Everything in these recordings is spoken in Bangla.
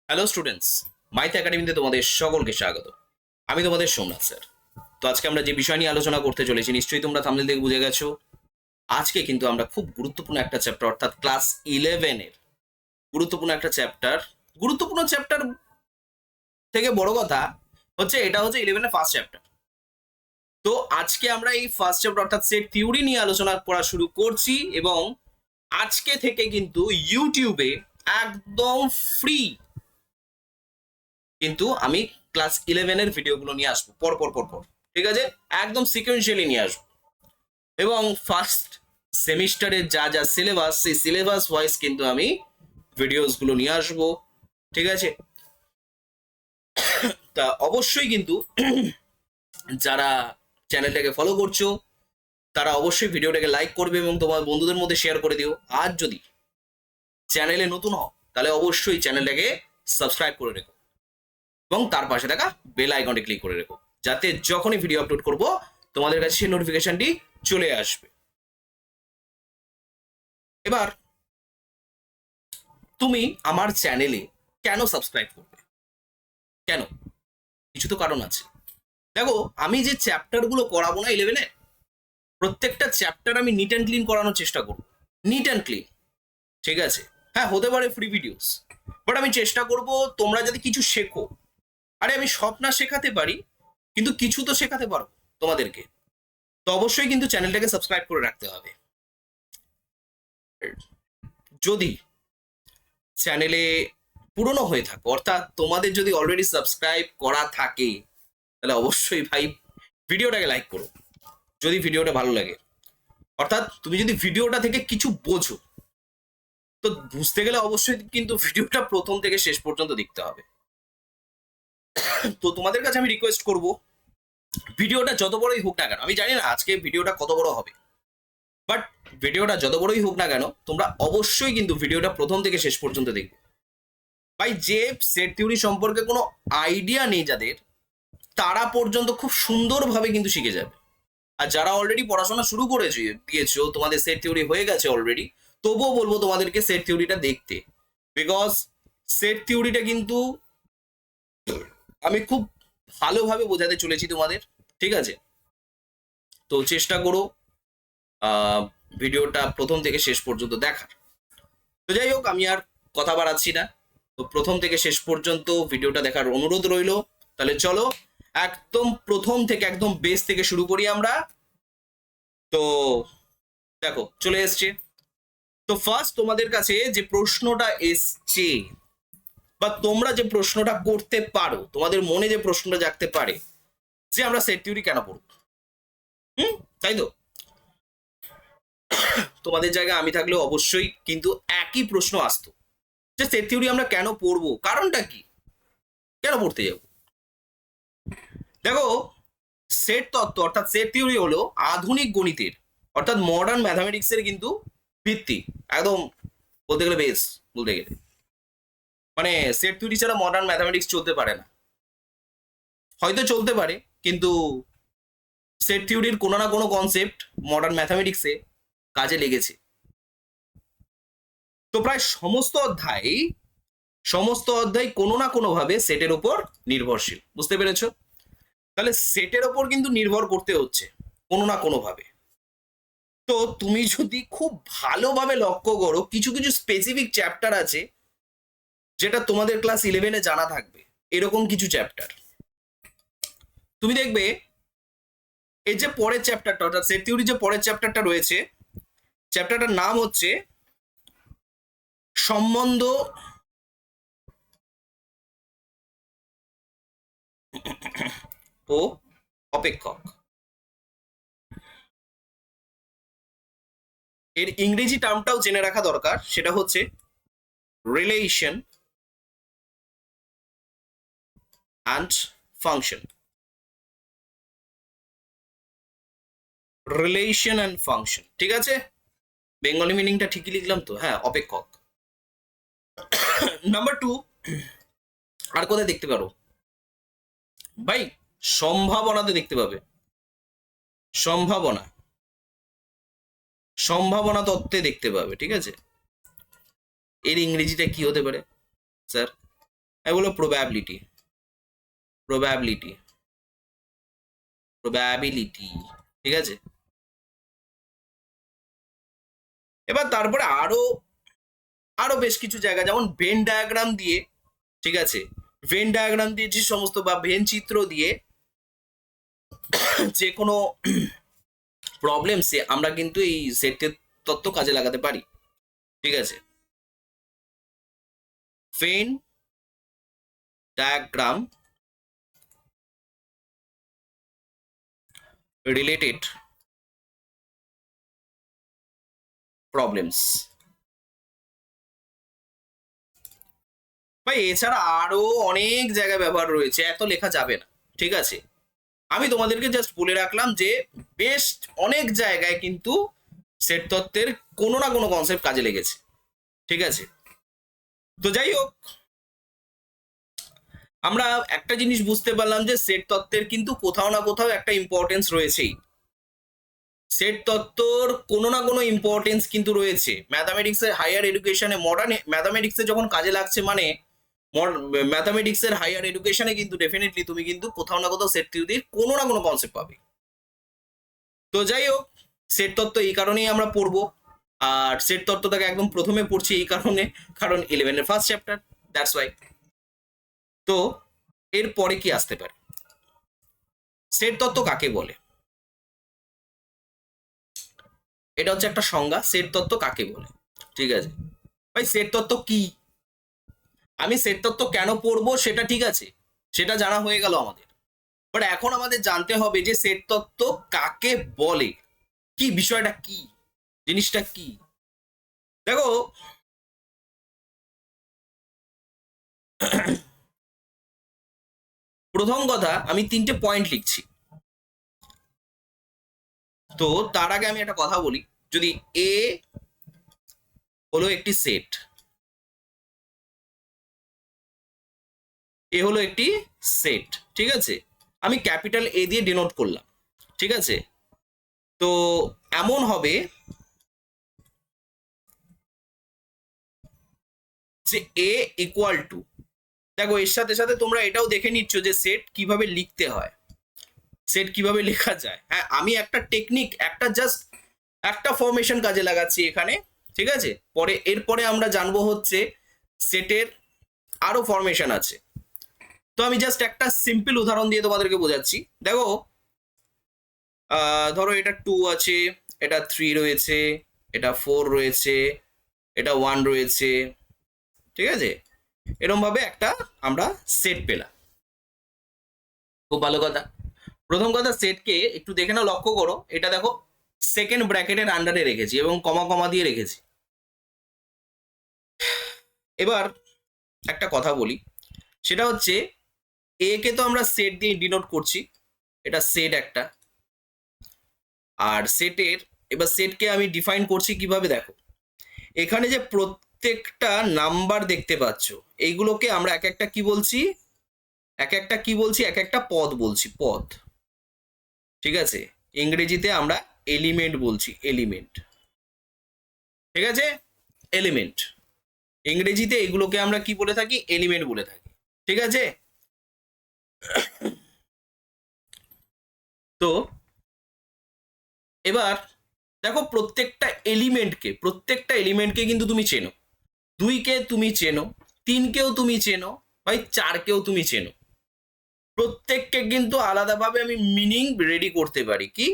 হ্যালো স্টুডেন্টস, মাইথ একাডেমিতে তোমাদের সকলকে স্বাগত। আমি তোমাদের সোমনাথ স্যার। তো আজকে আমরা যে বিষয় নিয়ে আলোচনা করতে চলেছি নিশ্চয়ই তোমরা থাম্বনেল দেখে বুঝে গেছো। আজকে কিন্তু আমরা খুব গুরুত্বপূর্ণ একটা চ্যাপ্টার অর্থাৎ ক্লাস 11-এর গুরুত্বপূর্ণ একটা চ্যাপ্টার। গুরুত্বপূর্ণ চ্যাপ্টার থেকে বড় কথা হচ্ছে এটা হচ্ছে 11-এর ফার্স্ট চ্যাপ্টার। তো আজকে আমরা এই ফার্স্ট চ্যাপ্টার অর্থাৎ সেট থিওরি নিয়ে আলোচনা করা শুরু করছি এবং আজকে থেকে কিন্তু ইউটিউবে একদম ফ্রি কিন্তু আমি ক্লাস 11-এর ভিডিওগুলো নিয়ে আসবো পর, ঠিক আছে? একদম সিকোয়েন্সিয়ালি নিয়ে আসবো এবং ফার্স্ট সেমিস্টারের যা যা সিলেবাস সেই সিলেবাস ওয়াইজ কিন্তু আমি ভিডিওসগুলো নিয়ে আসবো, ঠিক আছে? তা অবশ্যই কিন্তু যারা চ্যানেলটাকে ফলো করছো তারা অবশ্যই ভিডিওটাকে লাইক করবে এবং তোমার বন্ধুদের মধ্যে শেয়ার করে দিও। আর যদি চ্যানেলে নতুন হও তাহলে অবশ্যই চ্যানেলটাকে সাবস্ক্রাইব করে রেখো এবং তার পাশে থাকা বেল আইকনটি ক্লিক করে রেখো, যাতে যখনই ভিডিও আপলোড করব তোমাদের কাছে সেই নোটিফিকেশনটি চলে আসবে। এবার তুমি আমার চ্যানেলে কেন সাবস্ক্রাইব করবে? কেন? কিছু তো কারণ আছে। দেখো, আমি যে চ্যাপ্টারগুলো করাবো না 11-এ, প্রত্যেকটা চ্যাপ্টার আমি নিট অ্যান্ড ক্লিন করানোর চেষ্টা করব। নিট অ্যান্ড ক্লিন, ঠিক আছে? হ্যাঁ, হতে পারে ফ্রি ভিডিওস, বাট আমি চেষ্টা করব তোমরা যদি কিছু শেখো। আরে আমি সব না শেখাতে পারি, কিন্তু কিছু তো শেখাতে পারবো তোমাদেরকে। তো অবশ্যই কিন্তু চ্যানেলটাকে সাবস্ক্রাইব করে রাখতে হবে। যদি চ্যানেলে পুরনো হয়ে থাকো, অর্থাৎ তোমাদের যদি অলরেডি সাবস্ক্রাইব করা থাকে, তাহলে অবশ্যই ভাই ভিডিওটাকে লাইক করো যদি ভিডিওটা ভালো লাগে। অর্থাৎ তুমি যদি ভিডিওটা থেকে কিছু বোঝো, তো বুঝতে গেলে অবশ্যই কিন্তু ভিডিওটা প্রথম থেকে শেষ পর্যন্ত দেখতে হবে। তো তোমাদের কাছে আমি রিকোয়েস্ট করব, ভিডিওটা যত বড়ই হোক না কেন, আমি জানি না আজকে ভিডিওটা কত বড় হবে, বাট ভিডিওটা যত বড়ই হোক না কেন তোমরা অবশ্যই কিন্তু ভিডিওটা প্রথম থেকে শেষ পর্যন্ত দেখবে। ভাই, যে সেট থিওরি সম্পর্কে কোনো আইডিয়া নেই যাদের, তারা পর্যন্ত খুব সুন্দরভাবে কিন্তু শিখে যাবে। আর যারা অলরেডি পড়াশোনা শুরু করেছে দিয়েছো, তোমাদের সেট থিওরি হয়ে গেছে অলরেডি, তবুও বলবো তোমাদেরকে সেট থিওরিটা দেখতে। বিকজ সেট থিওরিটা কিন্তু আমি খুব ভালোভাবে বোঝাতে চলেছি তোমাদের, ঠিক আছে? তো চেষ্টা করো ভিডিওটা প্রথম থেকে শেষ পর্যন্ত দেখার। তো যাই হোক, আমি আর কথা বাড়াচ্ছি না। তো প্রথম থেকে শেষ পর্যন্ত ভিডিওটা দেখার অনুরোধ রইল। তাহলে চলো একদম প্রথম থেকে একদম বেস থেকে শুরু করি আমরা। তো দেখো চলে এসছে। তো ফার্স্ট তোমাদের কাছে যে প্রশ্নটা এসছে বা তোমরা যে প্রশ্নটা করতে পারো, তোমাদের মনে যে প্রশ্নটা জাগতে পারে যে আমরা সেট থিওরি কেন পড়ব, তাই তো? তোমাদের জায়গায় আমি থাকলেও অবশ্যই কিন্তু একই প্রশ্ন আসতো যে সেট থিওরি আমরা কেন পড়বো, কারণটা কি, কেন পড়তে যাব? দেখো, সেট তত্ত্ব অর্থাৎ সেট থিওরি হলো আধুনিক গণিতের অর্থাৎ মডার্ন ম্যাথামেটিক্স এর কিন্তু ভিত্তি, একদম বলতে গেলে বেস। বলতে গেলে মানে সেট থিওরি ছাড়া মডার্ন ম্যাথামেটিক্স চলতে পারে না। হয়তো চলতে পারে, কিন্তু সেট থিওরির কোনো না কোনো কনসেপ্ট মডার্ন ম্যাথামেটিক্সে কাজে লেগেছে। তো প্রায় সমস্ত অধ্যায় কোনো না কোনো ভাবে সেটের উপর নির্ভরশীল। বুঝতে পেরেছো? তাহলে সেটের ওপর কিন্তু নির্ভর করতে হচ্ছে কোনো না কোনো ভাবে। তো তুমি যদি খুব ভালোভাবে লক্ষ্য করো, কিছু কিছু স্পেসিফিক চ্যাপ্টার আছে যেটা তোমাদের ক্লাস 11-এ জানা থাকবে। এরকম কিছু চ্যাপ্টার তুমি দেখবে, এই যে পরের চ্যাপ্টারটা অর্থাৎ সেট থিওরি যে পরের চ্যাপ্টারটা রয়েছে, চ্যাপ্টারটার নাম হচ্ছে সম্বন্ধ ও অপেক্ষক। এর ইংরেজি টার্মটাও জেনে রাখা দরকার, সেটা হচ্ছে relation and function. Relation and function, ঠিক আছে? বেঙ্গলি মিনিংটা ঠিকই লিখলাম তো? হ্যাঁ, অপেক্ষক। নাম্বার 2, আর কোথায় দেখতে পারো ভাই? সম্ভাবনাতে দেখতে পাবে। সম্ভাবনা সম্ভাবনা তত্ত্বে দেখতে পাবে, ঠিক আছে? এর ইংরেজিটা কি হতে পারে স্যার? এগুলো প্রবাবিলিটি, প্রবাবিলিটি, প্রবাবিলিটি, ঠিক আছে। এবার তারপরে আরো আরো বেশ কিছু জায়গা, যেমন ভেন ডায়াগ্রাম দিয়ে, ঠিক আছে, ভেন ডায়াগ্রাম দিয়ে যে সমস্ত, বা ভেন চিত্র দিয়ে যে কোনো প্রবলেমসে আমরা কিন্তু এই সেটের তত্ত্ব কাজে লাগাতে পারি, ঠিক আছে। ভেন ডায়াগ্রাম রিলেটেড প্রবলেমস, ভাই এছাড়া আরো অনেক জায়গায় ব্যবহার রয়েছে, এত লেখা যাবে না, ঠিক আছে। আমি তোমাদেরকে জাস্ট বলে রাখলাম যে বেশ অনেক জায়গায় কিন্তু সেট তত্ত্বের কোনো না কোনো কনসেপ্ট কাজে লেগেছে, ঠিক আছে। তো যাই হোক, আমরা একটা জিনিস বুঝতে পারলাম যে সেট তত্ত্বের কিন্তু কোথাও না কোথাও একটা ইম্পর্টেন্স রয়েছেই। সেট তত্ত্বর কোনো না কোনো ইম্পর্টেন্স কিন্তু রয়েছে ম্যাথামেটিক্সের হায়ার এডুকেশনে, মডার্ন ম্যাথামেটিক্সে যখন কাজে লাগছে, মানে ম্যাথামেটিক্সের হায়ার এডুকেশনে কিন্তু ডেফিনেটলি তুমি কিন্তু কোথাও না কোথাও সেট থিওরির কোনো না কোনো কনসেপ্ট পাবে। তো যাই হোক, সেট তত্ত্ব এই কারণেই আমরা পড়বো, আর সেট তত্ত্বটাকে একদম প্রথমে পড়ছি এই কারণে, কারণ 11-এর ফার্স্ট চ্যাপ্টার, দ্যাটস ওয়াই। তো এরপরে কি আসতে পারে? সেট তত্ত্ব কাকে বলে? এটা হচ্ছে একটা সংজ্ঞা, সেট তত্ত্ব কাকে বলে, ঠিক আছে। ভাই সেট তত্ত্ব কি, আমি সেট তত্ত্ব কেন পড়বো সেটা ঠিক আছে, সেটা জানা হয়ে গেল আমাদের। বাট এখন আমাদের জানতে হবে যে সেট তত্ত্ব কাকে বলে, কি বিষয়টা, কি জিনিসটা কি। দেখো, প্রথম কথা আমি 3টে পয়েন্ট লিখছি, তো তার আগে আমি একটা কথা বলি। যদি এ হলো একটি সেট, এ হলো একটি সেট, ঠিক আছে, আমি ক্যাপিটাল এ দিয়ে ডিনোট করলাম, ঠিক আছে। তো এমন হবে যে এ ইকুয়াল টু, দেখো এর সাথে সাথে তোমরা এটাও দেখে নিচ্ছ যে সেট কিভাবে লিখতে হয়, সেট কিভাবে লেখা যায়। হ্যাঁ, আমি একটা টেকনিক, একটা জাস্ট একটা ফরমেশন কাজে লাগাচ্ছি এখানে, ঠিক আছে। পরে এরপরে আমরা জানবো হচ্ছে সেটের আরো ফরমেশন আছে। তো আমি জাস্ট একটা সিম্পল উদাহরণ দিয়ে তোমাদেরকে বোঝাচ্ছি। দেখো, ধরো এটা 2 আছে, এটা 3 রয়েছে, এটা 4 রয়েছে, এটা 1 রয়েছে, ঠিক আছে। এরকম ভাবে একটা আমরা সেট পেলাম, খুব ভালো কথা। প্রথম কথা, সেটকে একটু দেখে নাও, লক্ষ্য করো, এটা দেখো সেকেন্ড ব্র্যাকেটের আন্ডারে রেখেছি এবং কমা কমা দিয়ে রেখেছি। এবার একটা কথা বলি, সেটা হচ্ছে এ কে তো আমরা সেট দিয়ে ডিনোট করছি, এটা সেট একটা। আর সেটের, এবার সেটকে আমি ডিফাইন করছি কিভাবে, দেখো এখানে যে প্রত্যেকটা নাম্বার দেখতে পাচ্ছ, এইগুলোকে আমরা এক একটা কি বলছি, এক একটা কি বলছি, এক একটা পদ বলছি, পদ, ঠিক আছে। ইংরেজিতে আমরা এলিমেন্ট বলছি, এলিমেন্ট, ঠিক আছে, এলিমেন্ট। ইংরেজিতে এগুলোকে আমরা কি বলে থাকি, এলিমেন্ট বলে থাকি, ঠিক আছে। তো এবার দেখো, প্রত্যেকটা এলিমেন্টকে কিন্তু তুমি চেনো, 2কে তুমি চেনো, 3কেও তুমি চেনো, ভাই 4কেও তুমি চেনো। প্রত্যেককে কিন্তু আলাদাভাবে আমি মিনিং রেডি করতে পারি, কি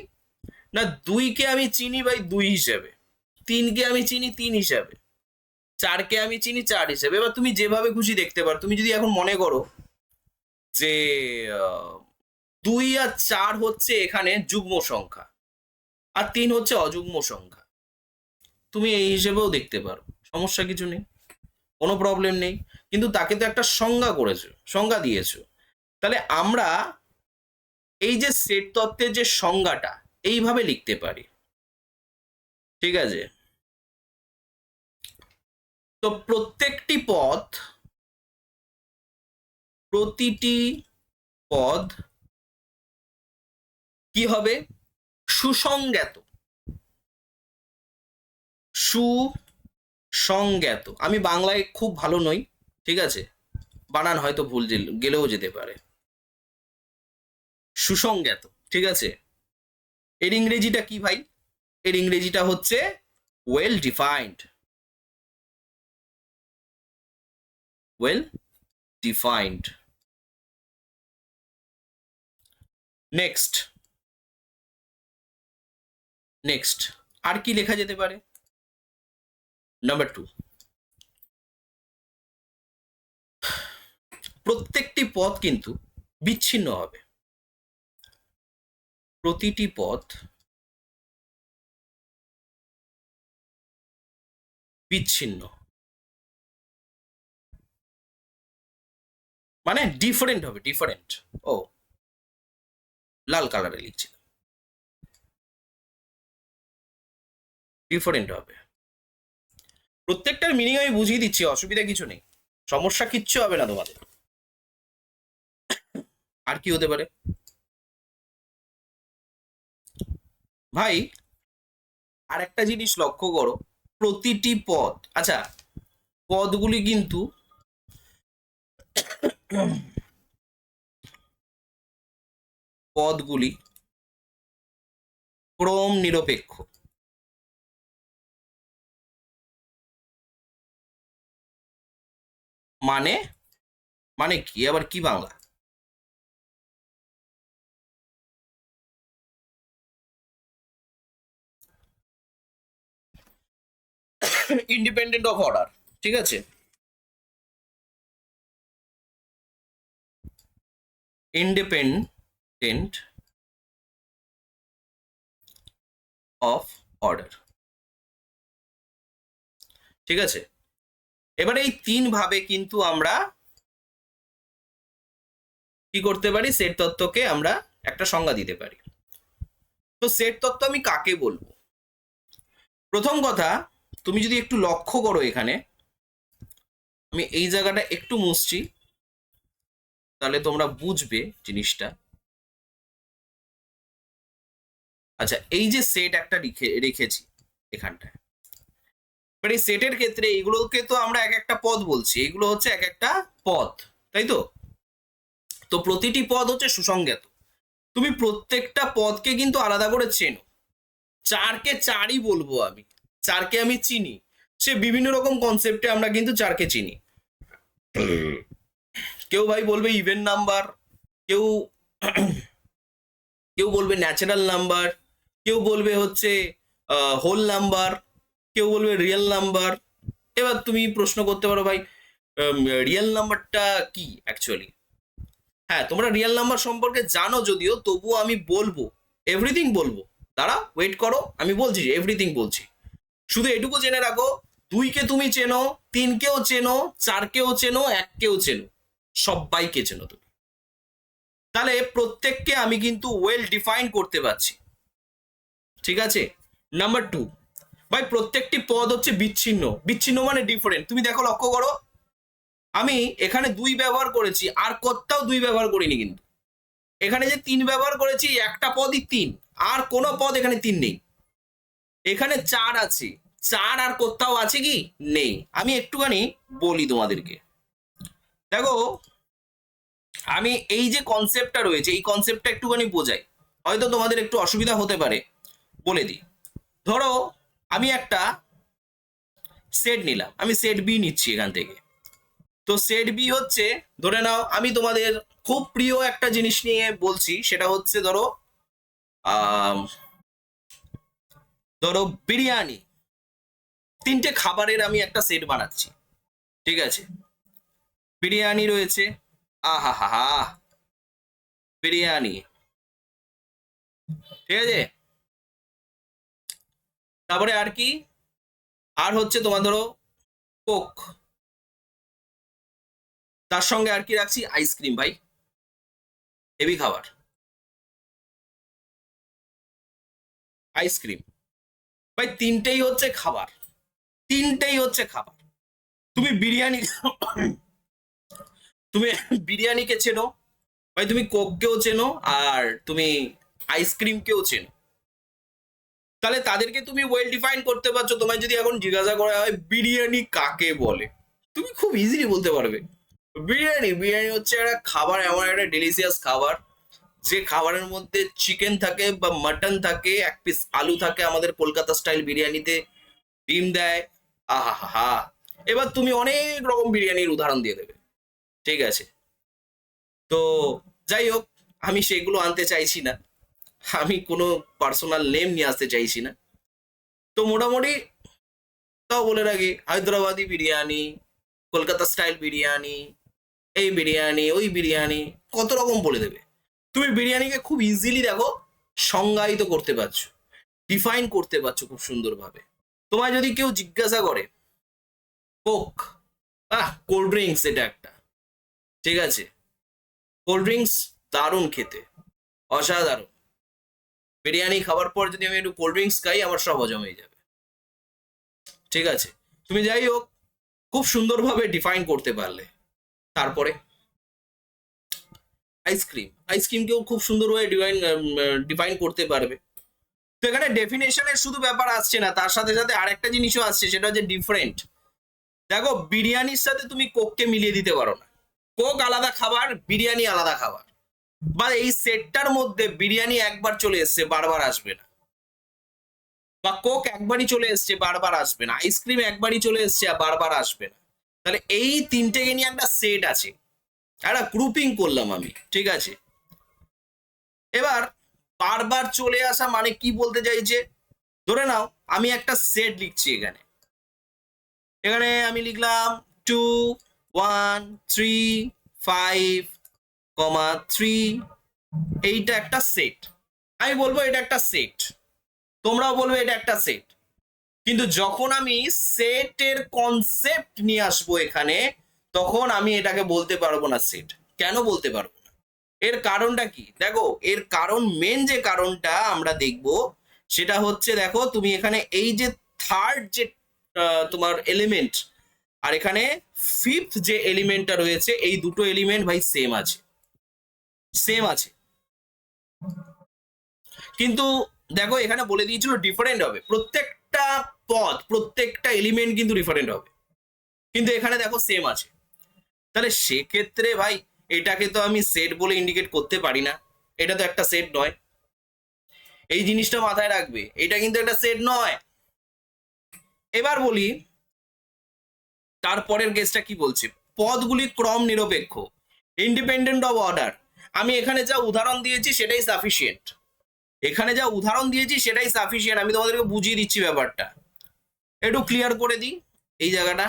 না, 2কে আমি চিনি ভাই 2 হিসাবে, 3কে আমি চিনি 3 হিসাবে, 4কে আমি চিনি 4 হিসাবে। এবার তুমি যেভাবে খুশি দেখতে পারো। তুমি যদি এখন মনে করো যে 2 আর 4 হচ্ছে এখানে যুগ্ম সংখ্যা, আর 3 হচ্ছে অযুগ্ম সংখ্যা, তুমি এই হিসেবেও দেখতে পারো, সমস্যা কিছু নেই, কোনো প্রবলেম নেই। কিন্তু তাকে তো একটা সংজ্ঞা করেছো, সংজ্ঞা দিয়েছো। তাহলে আমরা এই যে সেট তত্ত্বের যে সংজ্ঞাটা, এইভাবে লিখতে পারি, ঠিক আছে। তো প্রতিটি পদ কি হবে, সুসংজ্ঞাত, সুসংজ্ঞাত। আমি বাংলায় খুব ভালো নই, ঠিক আছে, বানান হয়তো ভুল গেলেও যেতে পারে। সুসংজ্ঞাত, ঠিক আছে। এর ইংরেজিটা কি ভাই? এর ইংরেজিটা হচ্ছে well defined. Well defined. Next next আর কি লেখা যেতে পারে? নাম্বার 2, প্রত্যেকটি পদ কিন্তু বিচ্ছিন্ন হবে। প্রতিটি পদ বিচ্ছিন্ন, মানে ডিফারেন্ট হবে, ডিফারেন্ট। ও, লাল কালারে লিখছি, ডিফারেন্ট হবে। প্রত্যেকটার মিনিং আমি বুঝিয়ে দিচ্ছি, অসুবিধা কিছু নেই, সমস্যা কিচ্ছু হবে না তোমাদের। আর কি হতে পারে ভাই? আর একটা জিনিস লক্ষ্য করো, প্রতিটি পদ, আচ্ছা পদগুলি কিন্তু পদগুলি ক্রম নিরপেক্ষ। মানে মানে কি, আবার কি বাংলা? ইন্ডিপেন্ডেন্ট অফ অর্ডার, ঠিক আছে। ইন্ডিপেন্ডেন্ট অফ অর্ডার, ঠিক আছে। এবারে এই 3 ভাবে কিন্তু আমরা কি করতে পারি, সেট তত্ত্বকে আমরা একটা সংজ্ঞা দিতে পারি। তো সেট তত্ত্ব আমি কাকে বলবো? প্রথম কথা, তুমি যদি একটু লক্ষ্য করো, এখানে আমি এই জায়গাটা একটু মুছছি, তাহলে তোমরা বুঝবে জিনিসটা। আচ্ছা, এই যে সেট একটা রেখেছি এখানটায়, এবার এই সেটের ক্ষেত্রে এগুলোকে তো আমরা এক একটা পদ বলছি, এগুলো হচ্ছে এক একটা পদ, তাই তো? তো প্রতিটি পদ হচ্ছে সুসংজ্ঞাত। তুমি প্রত্যেকটা পদকে কিন্তু আলাদা করে চেনো। 4কে 4ই বলবো আমি, 4কে আমি চিনি। সে বিভিন্ন রকম কনসেপ্টে আমরা কিন্তু 4কে চিনি। কেউ ভাই বলবে ইভেন নাম্বার, কেউ কেউ বলবে ন্যাচারাল নাম্বার, কেউ বলবে হচ্ছে হোল নাম্বার, কেউ বলবে রিয়েল নাম্বার। এবার তুমি প্রশ্ন করতে পারো, ভাই রিয়েল নাম্বারটা কি অ্যাকচুয়ালি? হ্যাঁ, তোমরা রিয়েল নাম্বার সম্পর্কে জানো যদিও, তবুও আমি বলবো, এভরিথিং বলবো। দাঁড়া, ওয়েট করো, আমি বলছি, এভরিথিং বলছি। শুধু এটুকু জেনে রাখো, 2কে তুমি চেনো, 3কেও চেনো, 4কেও চেনো, 1কেও চেনো, সবাইকে চেনো তুমি। তাহলে প্রত্যেককে আমি কিন্তু ওয়েল ডিফাইন করতে পারছি, ঠিক আছে। নাম্বার 2, ভাই প্রত্যেকটি পদ হচ্ছে বিচ্ছিন্ন। বিচ্ছিন্ন মানে ডিফারেন্ট। তুমি দেখো, লক্ষ্য করো, আমি এখানে 2 ব্যবহার করেছি, আর কোথাও 2 ব্যবহার করিনি কিন্তু। এখানে যে 3 ব্যবহার করেছি, একটা পদই 3, আর কোনো পদ এখানে 3 নেই। এখানে 4 আছে, 4 আর কোথাও আছে কি? নেই। আমি একটুখানি বলি তোমাদেরকে, দেখো আমি এই যে কনসেপ্টটা রয়েছে, এই কনসেপ্টটা একটুখানি বোঝাই, হয়তো তোমাদের একটু অসুবিধা হতে পারে, বলে দিই। ধরো আমি একটা সেট নিলাম, আমি সেট বি নিচ্ছি এখান থেকে। তো সেট বি হচ্ছে, ধরে নাও আমি তোমাদের খুব প্রিয় একটা জিনিস নিয়ে বলছি, সেটা হচ্ছে ধরো ধরো বিরিয়ানি। 3টে খাবারের আমি একটা সেট বানাচ্ছি, ঠিক আছে। বিরিয়ানি রয়েছে, আহা হা হা, বিরিয়ানি, ঠিক আছে। তারপরে আর কি? আর হচ্ছে তোমার ধরো কোক, তার সঙ্গে আর কি রাখছি? আইসক্রিম। ভাই হেভি খাবার, আইসক্রিম। ভাই 3টেই হচ্ছে খাবার, 3টেই হচ্ছে খাবার। তুমি বিরিয়ানি তুমি বিরিয়ানিকে চেনো, ভাই তুমি কোককেও চেনো, আর তুমি আইসক্রিমকেও চেনো। তাহলে তাদেরকে তুমি ওয়েল ডিফাইন করতে পারছো। তোমায় যদি এখন জিজ্ঞাসা করা হয় বিরিয়ানি কাকে বলে, তুমি খুব ইজিলি বলতে পারবে। বিরিয়ানি বিরিয়ানি হচ্ছে একটা খাবার, এমন একটা ডেলিশিয়াস খাবার যে খাবারের মধ্যে চিকেন থাকে বা মাটন থাকে, এক পিস আলু থাকে আমাদের কলকাতা স্টাইল বিরিয়ানিতে, ডিম দেয়। আহা হা হা। এবার তুমি অনেক রকম বিরিয়ানির উদাহরণ দিয়ে দেবে, ঠিক আছে? তো যাই হোক, আমি সেগুলো আনতে চাইছি না, আমি কোনো পার্সোনাল নেম নিয়ে আসতে চাইছি না। তো মোটামুটি তাও বলে রাখি, হায়দ্রাবাদি বিরিয়ানি, কলকাতা স্টাইল বিরিয়ানি, এই বিরিয়ানি ওই বিরিয়ানি, কত রকম বলে দেবে। তুমি বিরিয়ানিকে খুব ইজিলি দেখো সংজ্ঞায়িত করতে পারছো, ডিফাইন করতে পারছো খুব সুন্দরভাবে। তোমায় যদি কেউ জিজ্ঞাসা করে কোক, কোল্ড ড্রিঙ্কস এটা একটা, ঠিক আছে? কোল্ড ড্রিঙ্কস দারুণ খেতে, অসাধারণ। বিরিয়ানি খাবার পর যদি আমি একটু কোল্ড ড্রিঙ্কস খাই, আমার সব হজম হয়ে যাবে, ঠিক আছে? তুমি যাই হোক খুব সুন্দরভাবে ডিফাইন করতে পারলে। তারপরে আইসক্রিম, আইসক্রিমকেও খুব সুন্দরভাবে ডিফাইন করতে পারবে। তো এখানে ডেফিনেশনের শুধু ব্যাপার আসছে না, তার সাথে সাথে আরেকটা জিনিসও আসছে, সেটা হচ্ছে ডিফারেন্ট। দেখো, বিরিয়ানির সাথে তুমি কোককে মিলিয়ে দিতে পারো না। কোক আলাদা খাবার, বিরিয়ানি আলাদা খাবার, বা এই সেটটার মধ্যে বিরিয়ানি একবার চলে এসছে, বারবার আসবে না, বা কোক একবারই চলে এসছে, বারবার আসবে না, আইসক্রিম একবারই চলে এসছে আর বারবার আসবে না। তাহলে এই তিনটেকে নিয়ে একটা সেট আছে, একটা গ্রুপিং করলাম আমি, ঠিক আছে? এবার বারবার চলে আসা মানে কি বলতে চাইছে, ধরে নাও আমি একটা সেট লিখছি এখানে, এখানে আমি লিখলাম 2 1 3 5 3, এইটা একটা সেট। আমি বলবো এটা একটা সেট, তোমরাও বলবে এটা একটা সেট। কিন্তু যখন আমি সেটের কনসেপ্ট নিয়ে আসবো এখানে, তখন আমি এটাকে বলতে পারবো না সেট। কেন বলতে পারবো না? এর কারণটা কি দেখো, এর কারণ, মেন যে কারণটা আমরা দেখব সেটা হচ্ছে, দেখো তুমি এখানে এই যে থার্ড যে তোমার এলিমেন্ট, আর এখানে ফিফথ যে এলিমেন্টটা রয়েছে, এই দুটো এলিমেন্ট ভাই সেম আছে, সেম আছে। কিন্তু দেখো এখানে বলে দিয়েছিল ডিফারেন্ট হবে, প্রত্যেকটা পদ, প্রত্যেকটা এলিমেন্ট কিন্তু ডিফারেন্ট হবে, কিন্তু এখানে দেখো সেম আছে। তাহলে সেক্ষেত্রে ভাই এটাকে তো আমি সেট বলে ইন্ডিকেট করতে পারি না, এটা তো একটা সেট নয়। এই জিনিসটা মাথায় রাখবে, এটা কিন্তু একটা সেট নয়। এবার বলি তারপরের কেসটা কি বলছে, পদগুলি ক্রম নিরপেক্ষ, ইন্ডিপেন্ডেন্ট অফ অর্ডার। আমি এখানে যা উদাহরণ দিয়েছি সেটাই সাফিসিয়েন্ট, এখানে যা উদাহরণ দিয়েছি সেটাই সাফিসিয়েন্ট। আমি তোমাদেরকে বুঝিয়ে দিচ্ছি ব্যাপারটা, একটু ক্লিয়ার করে দিই এই জায়গাটা।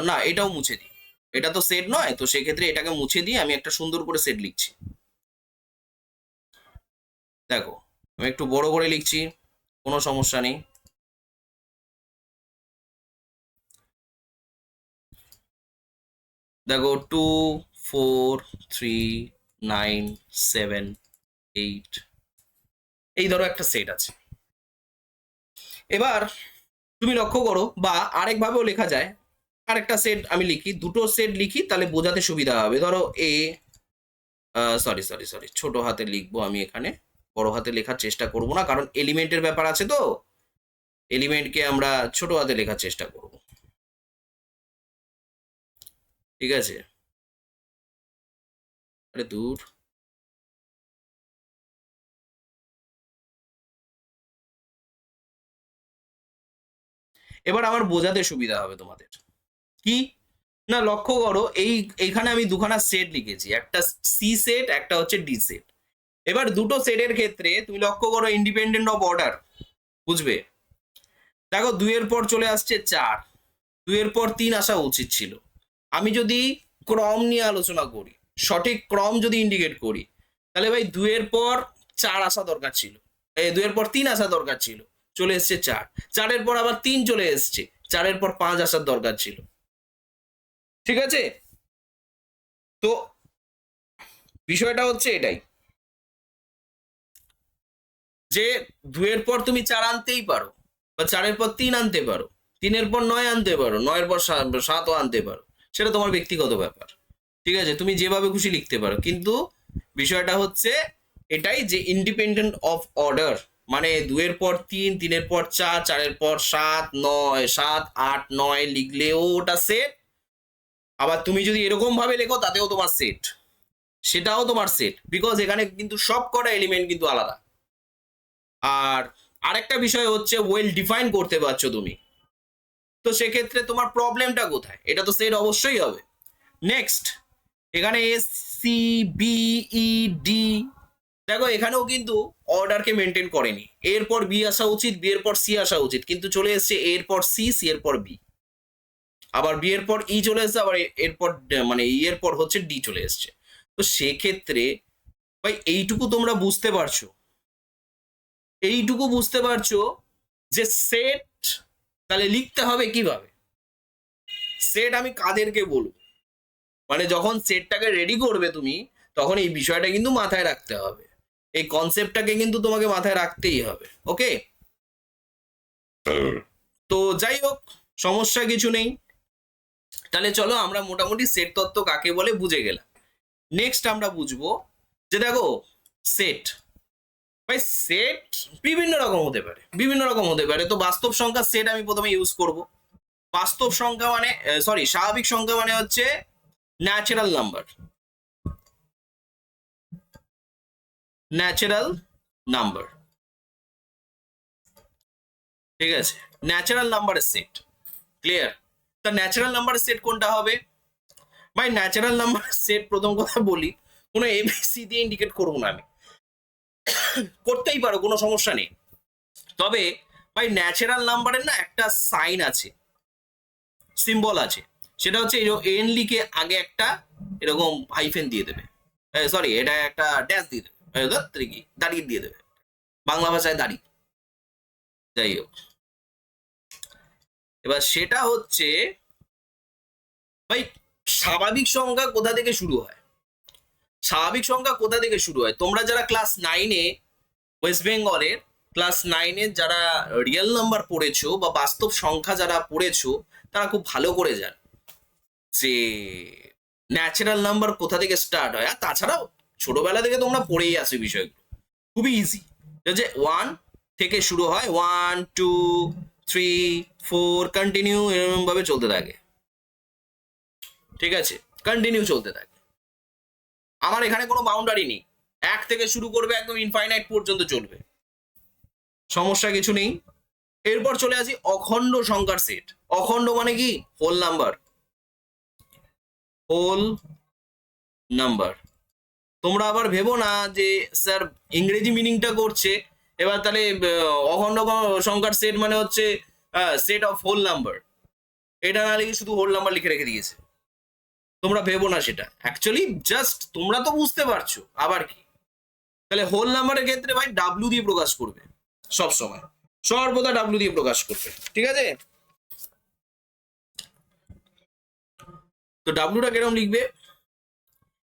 না, এটাও মুছে দিই, এটা তো সেট নয়, তো সেক্ষেত্রে এটাকে মুছে দিয়ে আমি একটা সুন্দর করে সেট লিখছি। দেখো আমি একটু বড় করে লিখছি, কোনো সমস্যা নেই। দেখো 2 4 3 9 7 8, এই ধরো একটা সেট আছে। এবার তুমি লক্ষ্য করো, বা আরেকভাবেও লেখা যায়, আরেকটা সেট আমি লিখি, দুটো সেট লিখি তাহলে বোঝাতে সুবিধা হবে। ধরো এ, সরি সরি সরি, ছোট হাতে লিখবো আমি এখানে, বড় হাতে লেখার চেষ্টা করব না, কারণ এলিমেন্টের ব্যাপার আছে, তো এলিমেন্টকে আমরা ছোট হাতে লেখার চেষ্টা করব, ঠিক আছে? আরে দূর, এবার আমার বোঝাতে সুবিধা হবে তোমাদের। কি না, লক্ষ্য করো এইখানে আমি দুখানা সেট লিখেছি, একটা সি সেট, একটা হচ্ছে ডি সেট। এবার দুটো সেটের ক্ষেত্রে তুমি লক্ষ্য করো ইন্ডিপেন্ডেন্ট অফ অর্ডার, বুঝবে? দেখো 2 এর পর চলে আসছে 4, 2 এর পর 3 আসা উচিত ছিল। আমি যদি ক্রম নিয়ে আলোচনা করি, সঠিক ক্রম যদি ইন্ডিকেট করি, তাহলে ভাই 2 এর পর 4 আসা দরকার ছিল, 2 এর পর 3 আসা দরকার ছিল, চলে এসছে 4, 4 এর পর আবার 3 চলে এসছে, 4 এর পর 5 আসার দরকার ছিল, ঠিক আছে? তো বিষয়টা হচ্ছে এটাই, যে 2 এর পর তুমি 4 আনতেই পারো, বা 4 এর পর 3 আনতে পারো, 3 এর পর 9 আনতে পারো, 9 এর পর 7ও আনতে পারো, সেটা তোমার ব্যক্তিগত ব্যাপার, ঠিক আছে? তুমি যেভাবে খুশি লিখতে পারো, কিন্তু বিষয়টা হচ্ছে এটাই যে ইন্ডিপেন্ডেন্ট অফ অর্ডার, মানে 2-এর পর 3, 3-এর পর 4, 4-এর পর 7, 9, 7, 8, 9 লিখলেও ওটা সেট। আবার তুমি যদি এরকম ভাবে লেখো তাতেও তোমার সেট, সেটাও তোমার সেট, বিকজ এখানে কিন্তু সব কটা এলিমেন্ট কিন্তু আলাদা। আর আরেকটা বিষয় হচ্ছে ওয়েল ডিফাইন করতে পারছো তুমি, তো সেক্ষেত্রে তোমার প্রবলেমটা কোথায়? এটা তো সেট অবশ্যই হবে। নেক্সট, এখানে S C B E D, দেখো এখানেও কিন্তু অর্ডারকে মেনটেন করেনি। এরপর বি আসা উচিত, বি এর পর সি আসা উচিত, কিন্তু চলে এসছে এর পর সি, সি এর পর বি, আবার বি এর পর ই চলে এসছে, আবার এরপর মানে ই এর পর হচ্ছে ডি চলে এসছে। তো সেক্ষেত্রে ভাই এইটুকু তোমরা বুঝতে পারছো, এইটুকু বুঝতে পারছো যে সেট তাহলে লিখতে হবে কিভাবে। সেট আমি কাদেরকে বলবো, মানে যখন সেটটাকে রেডি করবে তুমি, তখন এই বিষয়টা কিন্তু মাথায় রাখতে হবে, এই কনসেপ্টটাকে কিন্তু তোমাকে মাথায় রাখতেই হবে। ওকে, তো যাই হোক, সমস্যা কিছু নেই। তাহলে চলো আমরা মোটামুটি সেট তত্ত্ব কাকে বলে বুঝে গেলাম। নেক্সট আমরা বুঝবো যে দেখো সেট, ভাই সেট বিভিন্ন রকম হতে পারে, বিভিন্ন রকম হতে পারে। তো বাস্তব সংখ্যা সেট আমি প্রথমে ইউজ করব। বাস্তব সংখ্যা মানে সরি, স্বাভাবিক সংখ্যা মানে হচ্ছে ন্যাচারাল নাম্বার, ন্যাচারাল নাম্বার, ঠিক আছে, ন্যাচারাল নাম্বারের সেট। ক্লিয়ার? তা ন্যাচারাল নাম্বারের সেট কোনটা হবে? ভাই ন্যাচারাল নাম্বারের সেট প্রথম কথা বলি, কোনো এবিসি দিয়ে ইন্ডিকেট করবো না আমি, করতেই পারো, কোনো সমস্যা নেই। তবে ভাই ন্যাচারাল নাম্বারের না একটা সাইন আছে, সিম্বল আছে, সেটা হচ্ছে এন লিখে আগে একটা এরকম হাইফেন দিয়ে দেবে, সরি এটা একটা ড্যাশ দিয়ে দেবে, কি দাঁড়িয়ে দিয়ে দেবে, বাংলা ভাষায় দাঁড়ি। যাই হোক, এবার সেটা হচ্ছে ভাই স্বাভাবিক সংখ্যা কোথা থেকে শুরু হয়, স্বাভাবিক সংখ্যা কোথা থেকে শুরু হয়? তোমরা যারা ক্লাস 9-এ ওয়েস্ট বেঙ্গলের ক্লাস 9-এর যারা রিয়েল নাম্বার পড়েছো বা বাস্তব সংখ্যা যারা পড়েছো, তারা খুব ভালো করে জানে যে ন্যাচারাল নাম্বার কোথা থেকে স্টার্ট হয়। আর তাছাড়াও ছোটবেলা থেকে তোমরা পড়েই আসো বিষয়গুলো, খুবই ইজি। যে 1 থেকে শুরু হয়, 1 2 3 4 কন্টিনিউ এরকম ভাবে চলতে থাকে, ঠিক আছে, কন্টিনিউ চলতে থাকে। আমার এখানে কোনো বাউন্ডারি নেই, 1 থেকে শুরু করবে একদম ইনফাইনাইট পর্যন্ত চলবে, সমস্যা কিছু নেই। এরপর চলে আসি অখণ্ড সংখ্যার সেট। অখণ্ড মানে কি? Whole number, whole number. তোমরা আবার ভেবো না যে স্যার ইংরেজি মিনিংটা করছে, এবার তাহলে অখণ্ড সংখ্যার সেট মানে হচ্ছে সেট অফ হোল নাম্বার, এটা না লিখে শুধু হোল নাম্বার লিখে রেখে দিয়েছে। তোমরা ভেবো না সেটা, অ্যাকচুয়ালি জাস্ট তোমরা তো বুঝতে পারছো আবার কি। তাহলে হোল নাম্বারের ক্ষেত্রে ভাই ডাব্লিউ দিয়ে প্রকাশ করবে সব সময়, সর্বদা ডাব্লিউ দিয়ে প্রকাশ করবে, ঠিক আছে। তো ডাব্লিউটা কিরকম লিখবে?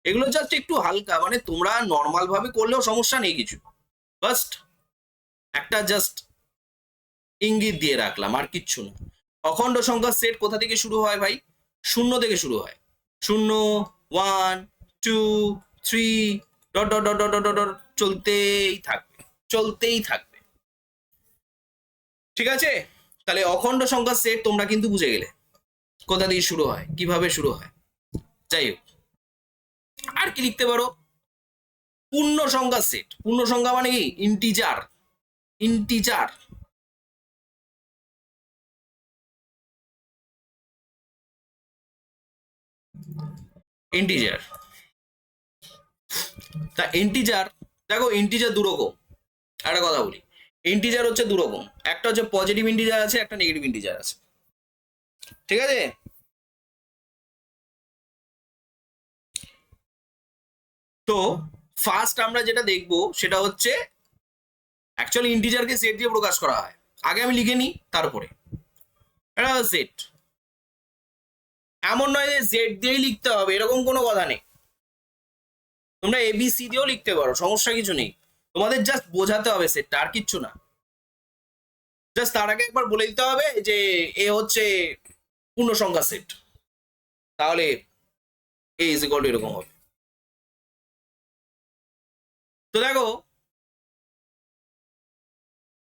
এগুলো জাস্ট একটু হালকা, মানে তোমরা নর্মাল ভাবে করলেও সমস্যা নেই কিছু, ফার্স্ট একটা জাস্ট ইঙ্গিত দিয়ে রাখলাম, আর কিচ্ছু না। অখণ্ড সংখ্যার সেট কোথা থেকে শুরু হয় ভাই? শূন্য থেকে শুরু হয়, 0 1 2 3 dot dot dot dot dot dot চলতেই থাকবে, চলতেই থাকবে, ঠিক আছে। তাহলে অখণ্ড সংখ্যার সেট তোমরা কিন্তু বুঝে গেলে কোথা দিয়ে শুরু হয়, কিভাবে শুরু হয়। যাই হোক, আর কি লিখতে পারো? পূর্ণ সংখ্যার সেট। পূর্ণ সংখ্যা মানে কি? Integer, integer, integer. তা ইন্টিজার, দেখো ইন্টিজার দুরকম, একটা কথা বলি, ইন্টিজার হচ্ছে দুরকম, একটা হচ্ছে পজিটিভ ইন্টিজার আছে, একটা নেগেটিভ ইন্টিজার আছে, ঠিক আছে। তো ফার্স্ট আমরা যেটা দেখবো সেটা হচ্ছে অ্যাকচুয়ালি ইন্টিজারকে সেট দিয়ে প্রকাশ করা হয়। আগে আমি লিখে নিই তারপরে, এটা সেট। এমন নয় যে জেড দিয়েই লিখতে হবে, এরকম কোনো কথা নেই, তোমরা এবিসি দিয়েও লিখতে পারো, সমস্যা কিছু নেই। তোমাদের জাস্ট বোঝাতে হবে সেটটা, আর কিচ্ছু না। জাস্ট তার আগে একবার বলে দিতে হবে যে এ হচ্ছে পূর্ণ সংখ্যা সেট, তাহলে এ ইজ ইকুয়াল টু এরকম হবে। তো দেখো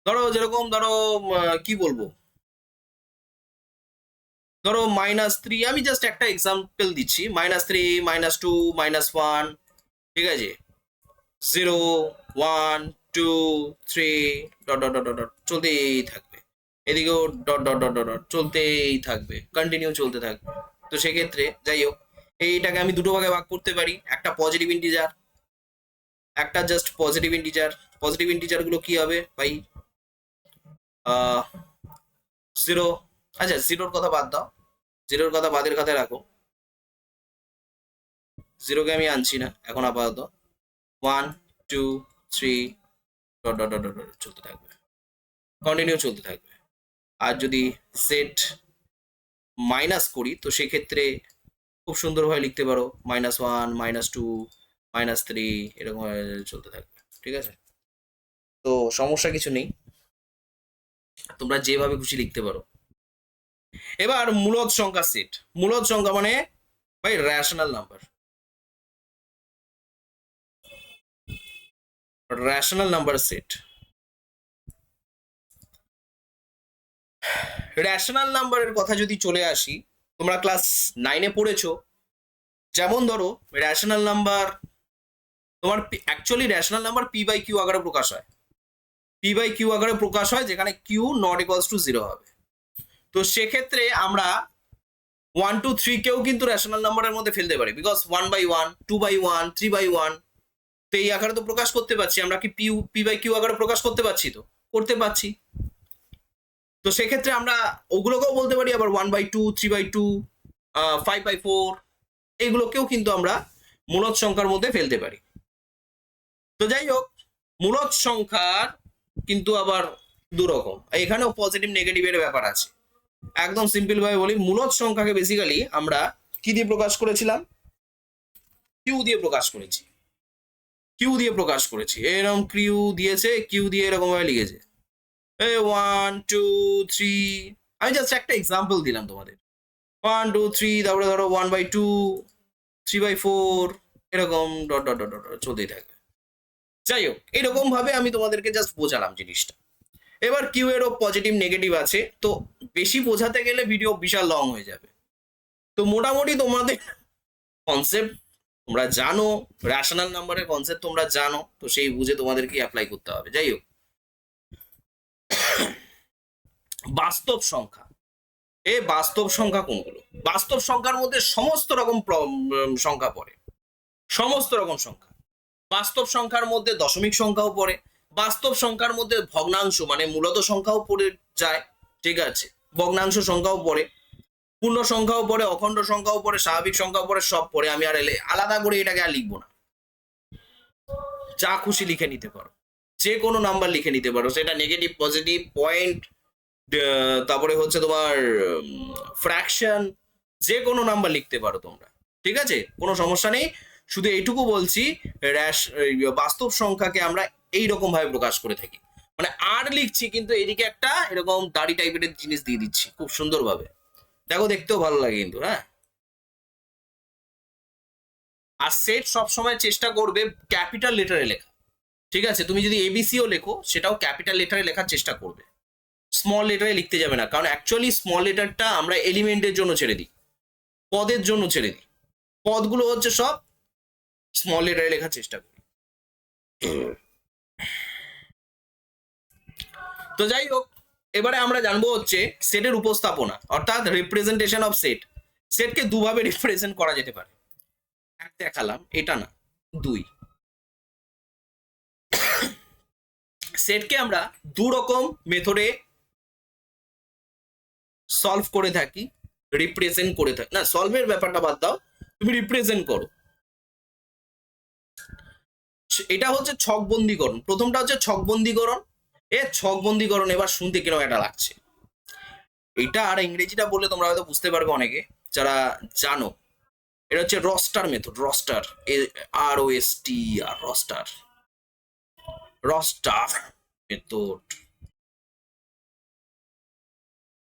ধরো যেরকম ধরো কি বলবো, ধরো -3, আমি জাস্ট একটা এক্সাম্পল দিচ্ছি, -3, -2, -1, ঠিক আছে, 0, 1, 2, 3, ডট ডট ডট ডট চলতেই থাকবে, এদিকেও ডট ডট ডট ডট চলতেই থাকবে, কন্টিনিউ চলতে থাকবে। তো সেক্ষেত্রে যাই হোক, এইটাকে আমি দুটো ভাগে ভাগ করতে পারি, একটা পজিটিভ ইন্টিজার, একটা just positive integer. Positive integer গুলো কি হবে ভাই, 0, আচ্ছা জিরোর কথা বাদ দাও, জিরোর কথা বাদের খাতায় রাখো, জিরোকে আমি আনছি না এখন আপাতত। 1, 2, 3, ডট ডট ডট ডট চলতে থাকবে, কন্টিনিউ চলতে থাকবে। আর যদি সেট মাইনাস করি তো সেক্ষেত্রে খুব সুন্দরভাবে লিখতে পারো -1, -2, -3, এরকম চলতে থাকবে, ঠিক আছে। তো সমস্যা কিছু নেই, তোমরা যেভাবে খুশি লিখতে পারো। এবার মূলদ সংখ্যা সেট, মূলদ সংখ্যা মানে ভাই rational number, rational number set. Rational নাম্বারের কথা যদি চলে আসি, তোমরা ক্লাস 9-এ পড়েছো, যেমন ধরো রেশনাল নাম্বার, তোমার অ্যাকচুয়ালি রেশনাল নাম্বার p/q আকারে প্রকাশ হয়, p/q আকারে প্রকাশ হয়, যেখানে q নট ইকুয়ালস টু 0 হবে। তো সেক্ষেত্রে আমরা 1, 2, 3 কেও কিন্তু রেশনাল নাম্বারের মধ্যে ফেলতে পারি, বিকজ 1/1, 2/1, 3/1, তো এই আকারে তো প্রকাশ করতে পারছি আমরা। কি p/q আকারে প্রকাশ করতে পারছি? তো করতে পারছি। তো সেক্ষেত্রে আমরা ওগুলোকেও বলতে পারি, আবার 1/2, 3/2, 5/4, এইগুলোকেও কিন্তু আমরা মূলদ সংখ্যার মধ্যে ফেলতে পারি। তো যাই হোক, মূলদ সংখ্যার কিন্তু আবার দুরকম, এখানেও পজিটিভ নেগেটিভের ব্যাপার আছে। একদম সিম্পল ভাবে বলি, মূলদ সংখ্যাকে বেসিক্যালি আমরা কি দিয়ে প্রকাশ করেছিলাম? কিউ দিয়ে প্রকাশ করেছি, কিউ দিয়ে প্রকাশ করেছি, এরকম কিউ দিয়েছে, কিউ দিয়ে এরকম ভাবে লিখেছে 1, 2, 3, আমি জাস্ট একটা এক্সাম্পল দিলাম তোমাদের, 1, 2, 3, তারপরে ধরো 1/2, 3/4, এরকম ডট ডট ডট ডট চলতেই থাকবে। যাই হোক, এরকম ভাবে আমি তোমাদেরকে জাস্ট বোঝালাম জিনিসটা। এবার কিউ এরও পজিটিভ নেগেটিভ আছে, তো বেশি বোঝাতে গেলে ভিডিও বিশাল লং হয়ে যাবে। তো মোটামুটি তোমাদের কনসেপ্ট তোমরা জানো, রেশনাল নাম্বারের কনসেপ্ট তোমরা জানো, তো সেই বুঝে তোমাদেরকে অ্যাপ্লাই করতে হবে। যাই হোক, বাস্তব সংখ্যা, বাস্তব সংখ্যা কোনগুলো? বাস্তব সংখ্যার মধ্যে সমস্ত রকম সংখ্যা পড়ে, সমস্ত রকম সংখ্যা। বাস্তব সংখ্যার মধ্যে দশমিক সংখ্যাও পড়ে, বাস্তব সংখ্যার মধ্যে ভগ্নাংশ মানে মূলত সংখ্যাও পড়ে যায়, ঠিক আছে, ভগ্নাংশ সংখ্যাও পড়ে, পূর্ণ সংখ্যাও পড়ে, অখণ্ড সংখ্যাও পড়ে, স্বাভাবিক সংখ্যাও পড়ে, সব পড়ে। আমি আর আলাদা করে এটাকে আর লিখবো না, যা খুশি লিখে নিতে পারো, যে কোনো নাম্বার লিখে নিতে পারো, সেটা নেগেটিভ, পজিটিভ, পয়েন্ট, তারপরে হচ্ছে তোমার ফ্র্যাকশন, যে কোনো নাম্বার লিখতে পারো তোমরা, ঠিক আছে, কোনো সমস্যা নেই। শুধু এইটুকু বলছি, বাস্তব সংখ্যাকে আমরা এইরকম ভাবে প্রকাশ করে থাকি, মানে আর লিখছি কিন্তু এদিকে একটা এরকম দাড়ি টাইপের জিনিস দিয়ে দিচ্ছি খুব সুন্দরভাবে, দেখো দেখতেও ভালো লাগে কিন্তু, হ্যাঁ। আর সেট সবসময় চেষ্টা করবে ক্যাপিটাল লেটারে লেখা, ঠিক আছে, তুমি যদি এবিসিও লেখো সেটাও ক্যাপিটাল লেটারে লেখার চেষ্টা করবে, স্মল লেটারে লিখতে যাবে না, কারণ অ্যাকচুয়ালি স্মল লেটারটা আমরা এলিমেন্টের জন্য ছেড়ে দিই, পদের জন্য ছেড়ে দিই, পদগুলো হচ্ছে সব স্মল লেটারে লেখার চেষ্টা করি। তো যাই হোক, এবারে আমরা জানবো হচ্ছে সেটের উপস্থাপনা, অর্থাৎ রিপ্রেজেন্টেশন অফ সেট। সেটকে দুভাবে রিপ্রেজেন্ট করা যেতে পারে, এক দেখালাম, এটা না, দুই। সেটকে আমরা দু রকম মেথডে সলভ করে থাকি, রিপ্রেজেন্ট করে থাকি, না সলভের ব্যাপারটা বাদ দাও, তুমি রিপ্রেজেন্ট করো। এটা হচ্ছে ছকবন্দীকরণ, প্রথমটা হচ্ছে ছকবন্দীকরণ। ছকবন্দীকরণ এবার শুনতে কিরকম একটা লাগছে, এটা আর ইংরেজিটা বললে তোমরা হয়তো বুঝতে পারবে অনেকে যারা জানো। এটা হচ্ছে Roaster method, Roaster, ROSTER, Roaster, Roaster method,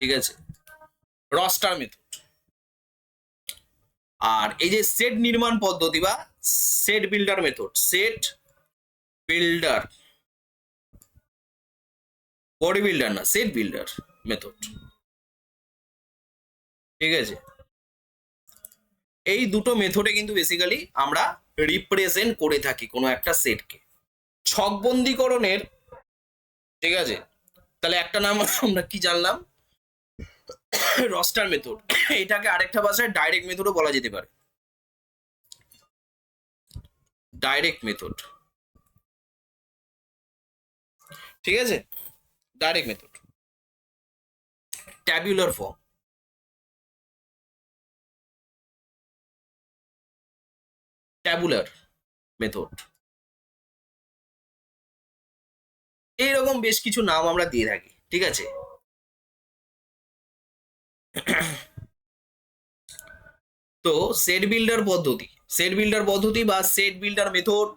ঠিক আছে, রস্টার মেথড। আর এই যে সেট নির্মাণ পদ্ধতি বা set builder method, set builder body builder না, সেট বিল্ডার মেথড। ঠিক আছে, এই দুটো মেথডে কিন্তু বেসিক্যালি আমরা রিপ্রেজেন্ট করে থাকি কোনো একটা সেটকে ছকবন্দীকরণের। ঠিক আছে, তাহলে একটা নাম আমরা কি জানলাম, রস্টার মেথড। এটাকে আরেকটা ভাষায় ডাইরেক্ট মেথডও বলা যেতে পারে, ডাইরেক্ট মেথড। ঠিক আছে, direct method. Tabular form, tabular method, এইরকম বেশ কিছু নাম আমরা দিয়ে থাকি। ঠিক আছে, তো সেট বিল্ডার পদ্ধতি, সেট বিল্ডার পদ্ধতি বা সেট বিল্ডার মেথড,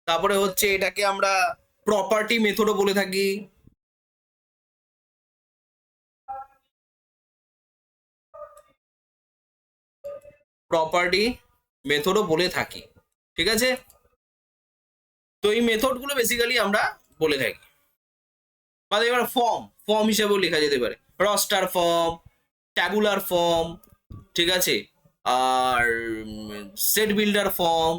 তারপরে হচ্ছে এটাকে আমরা প্রপার্টি মেথডও বলে থাকি। প্রপার্টি মেথডও বলে থাকি। ঠিক আছে, তো এই মেথডগুলো বেসিক্যালি আমরা বলে থাকি। মানে এবার ফর্ম, ফর্ম হিসেবেও লেখা যেতে পারে, রস্টার ফর্ম, ট্যাবুলার ফর্ম। ঠিক আছে, আর set builder form,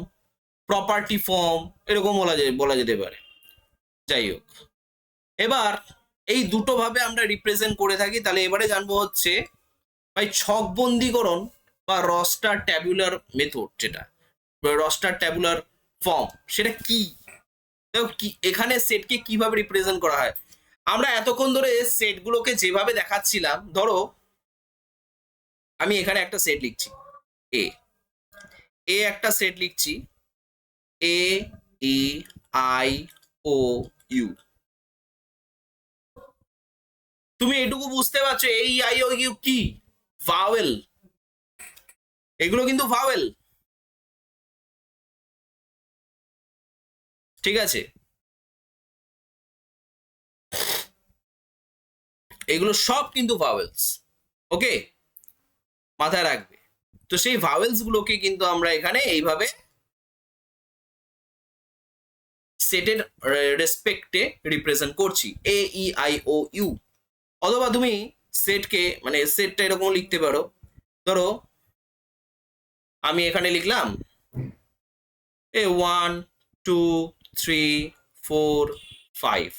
property form, এরকম বলা যেতে পারে। যাই হোক, এবার এই দুটো ভাবে আমরা রিপ্রেজেন্ট করে থাকি। তাহলে এবারে জানবো হচ্ছে ভাই ছকবন্দীকরণ বা রস্টার ট্যাবুলার মেথড, যেটা রস্টার ট্যাবুলার ফর্ম, সেটা কি? দেখো কি এখানে সেটকে কিভাবে রিপ্রেজেন্ট করা হয়। আমরা এতক্ষণ ধরে সেটগুলোকে যেভাবে দেখাচ্ছিলাম, ধরো আমি এখানে একটা সেট লিখছি, এ এ একটা সেট লিখছি, এ ই আই ও ইউ। তুমি এটুকু বুঝতে পারছো এই আই ও ইউ কি? ভাওয়েল, এগুলো কিন্তু ভাওয়েল। ঠিক আছে, এগুলো সব কিন্তু ভাওয়েলস। ওকে, মাথায় রাখবে। তো সেই ভাওয়েলস গুলোকে কিন্তু আমরা এখানে এইভাবে সেটের রেসপেক্টে রিপ্রেজেন্ট করছি, এ ই আই ও ইউ। অথবা তুমি সেটকে মানে সেটটা এরকম লিখতে পারো, ধরো আমি এখানে লিখলাম এ 1 2 3 4 5,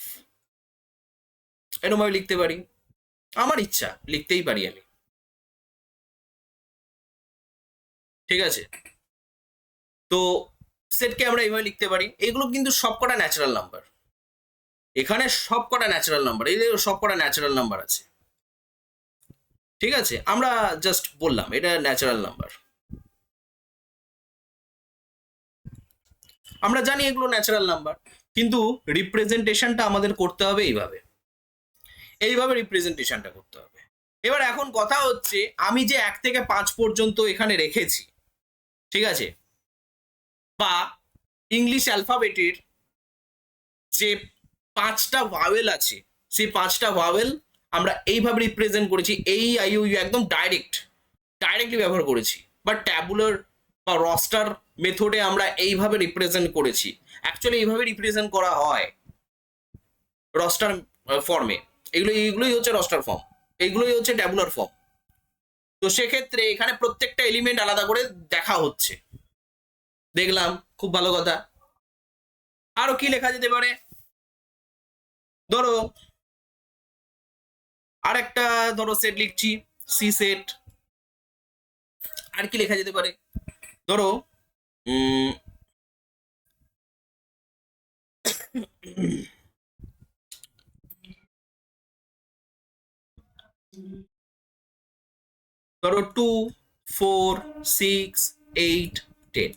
এরকম ভাবে লিখতে পারি, আমার ইচ্ছা লিখতেই পারি আমি। ঠিক আছে, তো সেটকে আমরা এইভাবে লিখতে পারি। এগুলো কিন্তু সবকটা ন্যাচারাল নাম্বার, এখানে সবকটা ন্যাচারাল নাম্বার, এই সবকটা ন্যাচারাল নাম্বার আছে। ঠিক আছে, আমরা জাস্ট বললাম এটা ন্যাচারাল নাম্বার, আমরা জানি এগুলো ন্যাচারাল নাম্বার, কিন্তু রিপ্রেজেন্টেশনটা আমাদের করতে হবে এইভাবে, এইভাবে রিপ্রেজেন্টেশনটা করতে হবে। এবার এখন কথা হচ্ছে আমি যে 1 থেকে 5 পর্যন্ত এখানে রেখেছি, ঠিক আছে, বা ইংলিশ অ্যালফাবেটের যে 5টা ভাওয়েল আছে, সেই 5টা ভাওয়েল আমরা এইভাবে রিপ্রেজেন্ট করেছি, এই আই ইউ একদম ডাইরেক্টলি ব্যবহার করেছি। বা ট্যাবুলার বা রস্টার মেথডে আমরা এইভাবে রিপ্রেজেন্ট করেছি। অ্যাকচুয়ালি এইভাবে রিপ্রেজেন্ট করা হয় রস্টার ফর্মে। এইগুলোই হচ্ছে রস্টার ফর্ম, এইগুলোই হচ্ছে ট্যাবুলার ফর্ম। তো সেক্ষেত্রে এখানে প্রত্যেকটা এলিমেন্ট আলাদা করে দেখা হচ্ছে, দেখলাম, খুব ভালো কথা। আরো কি লেখা যেতে পারে, ধরো আরেকটা ধরো সেট লিখছি, সি সেট। আর কি লেখা যেতে পারে, ধরো ধরো 2 4 6 8 10,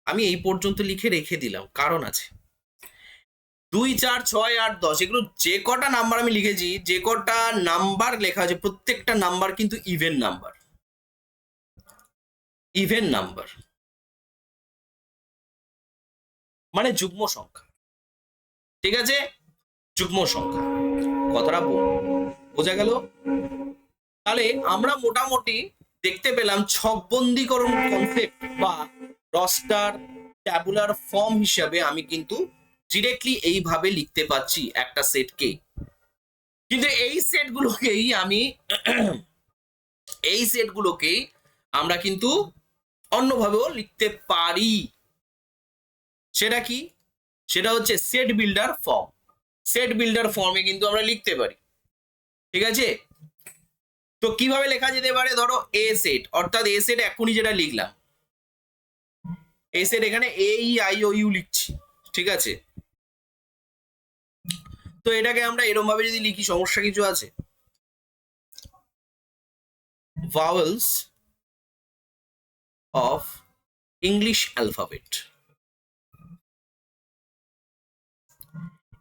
আমি এই পর্যন্ত লিখে রেখে দিলাম, কারণ আছে 2 4 6 8 10, এগুলো যে কটা নাম্বার আমি লিখেছি, যে কটা নাম্বার লেখা আছে, প্রত্যেকটা নাম্বার কিন্তু ইভেন নাম্বার, ইভেন নাম্বার মানে যুগ্ম সংখ্যা। ঠিক আছে, যুগ্ম সংখ্যা, কথাটা বোঝা গেল? তাহলে আমরা মোটামুটি দেখতে পেলাম ছকবন্দীকরণ কনসেপ্ট বা রস্টার ট্যাবুলার ফর্ম হিসাবে আমি কিন্তু ডিরেক্টলি এইভাবে লিখতে পাচ্ছি একটা সেটকে, কিন্তু এই সেটগুলোকেই আমি এই সেটগুলোকেই আমরা কিন্তু অন্যভাবেও লিখতে পারি। সেটা কি? সেটা হচ্ছে set builder form. Set builder ফর্মে কিন্তু আমরা লিখতে পারি, ঠিক আছে? তো কিভাবে লেখা যেতে পারে? ধরো এ সেট, অর্থাৎ এ সেট এখনই যেটা লিখলাম, এ সেট এখানে এ ই আই ও ইউ লিখছি, ঠিক আছে? তো এটাকে আমরা এরকম ভাবে যদি লিখি, সমস্যা কিছু আছে? Vowels of English alphabet,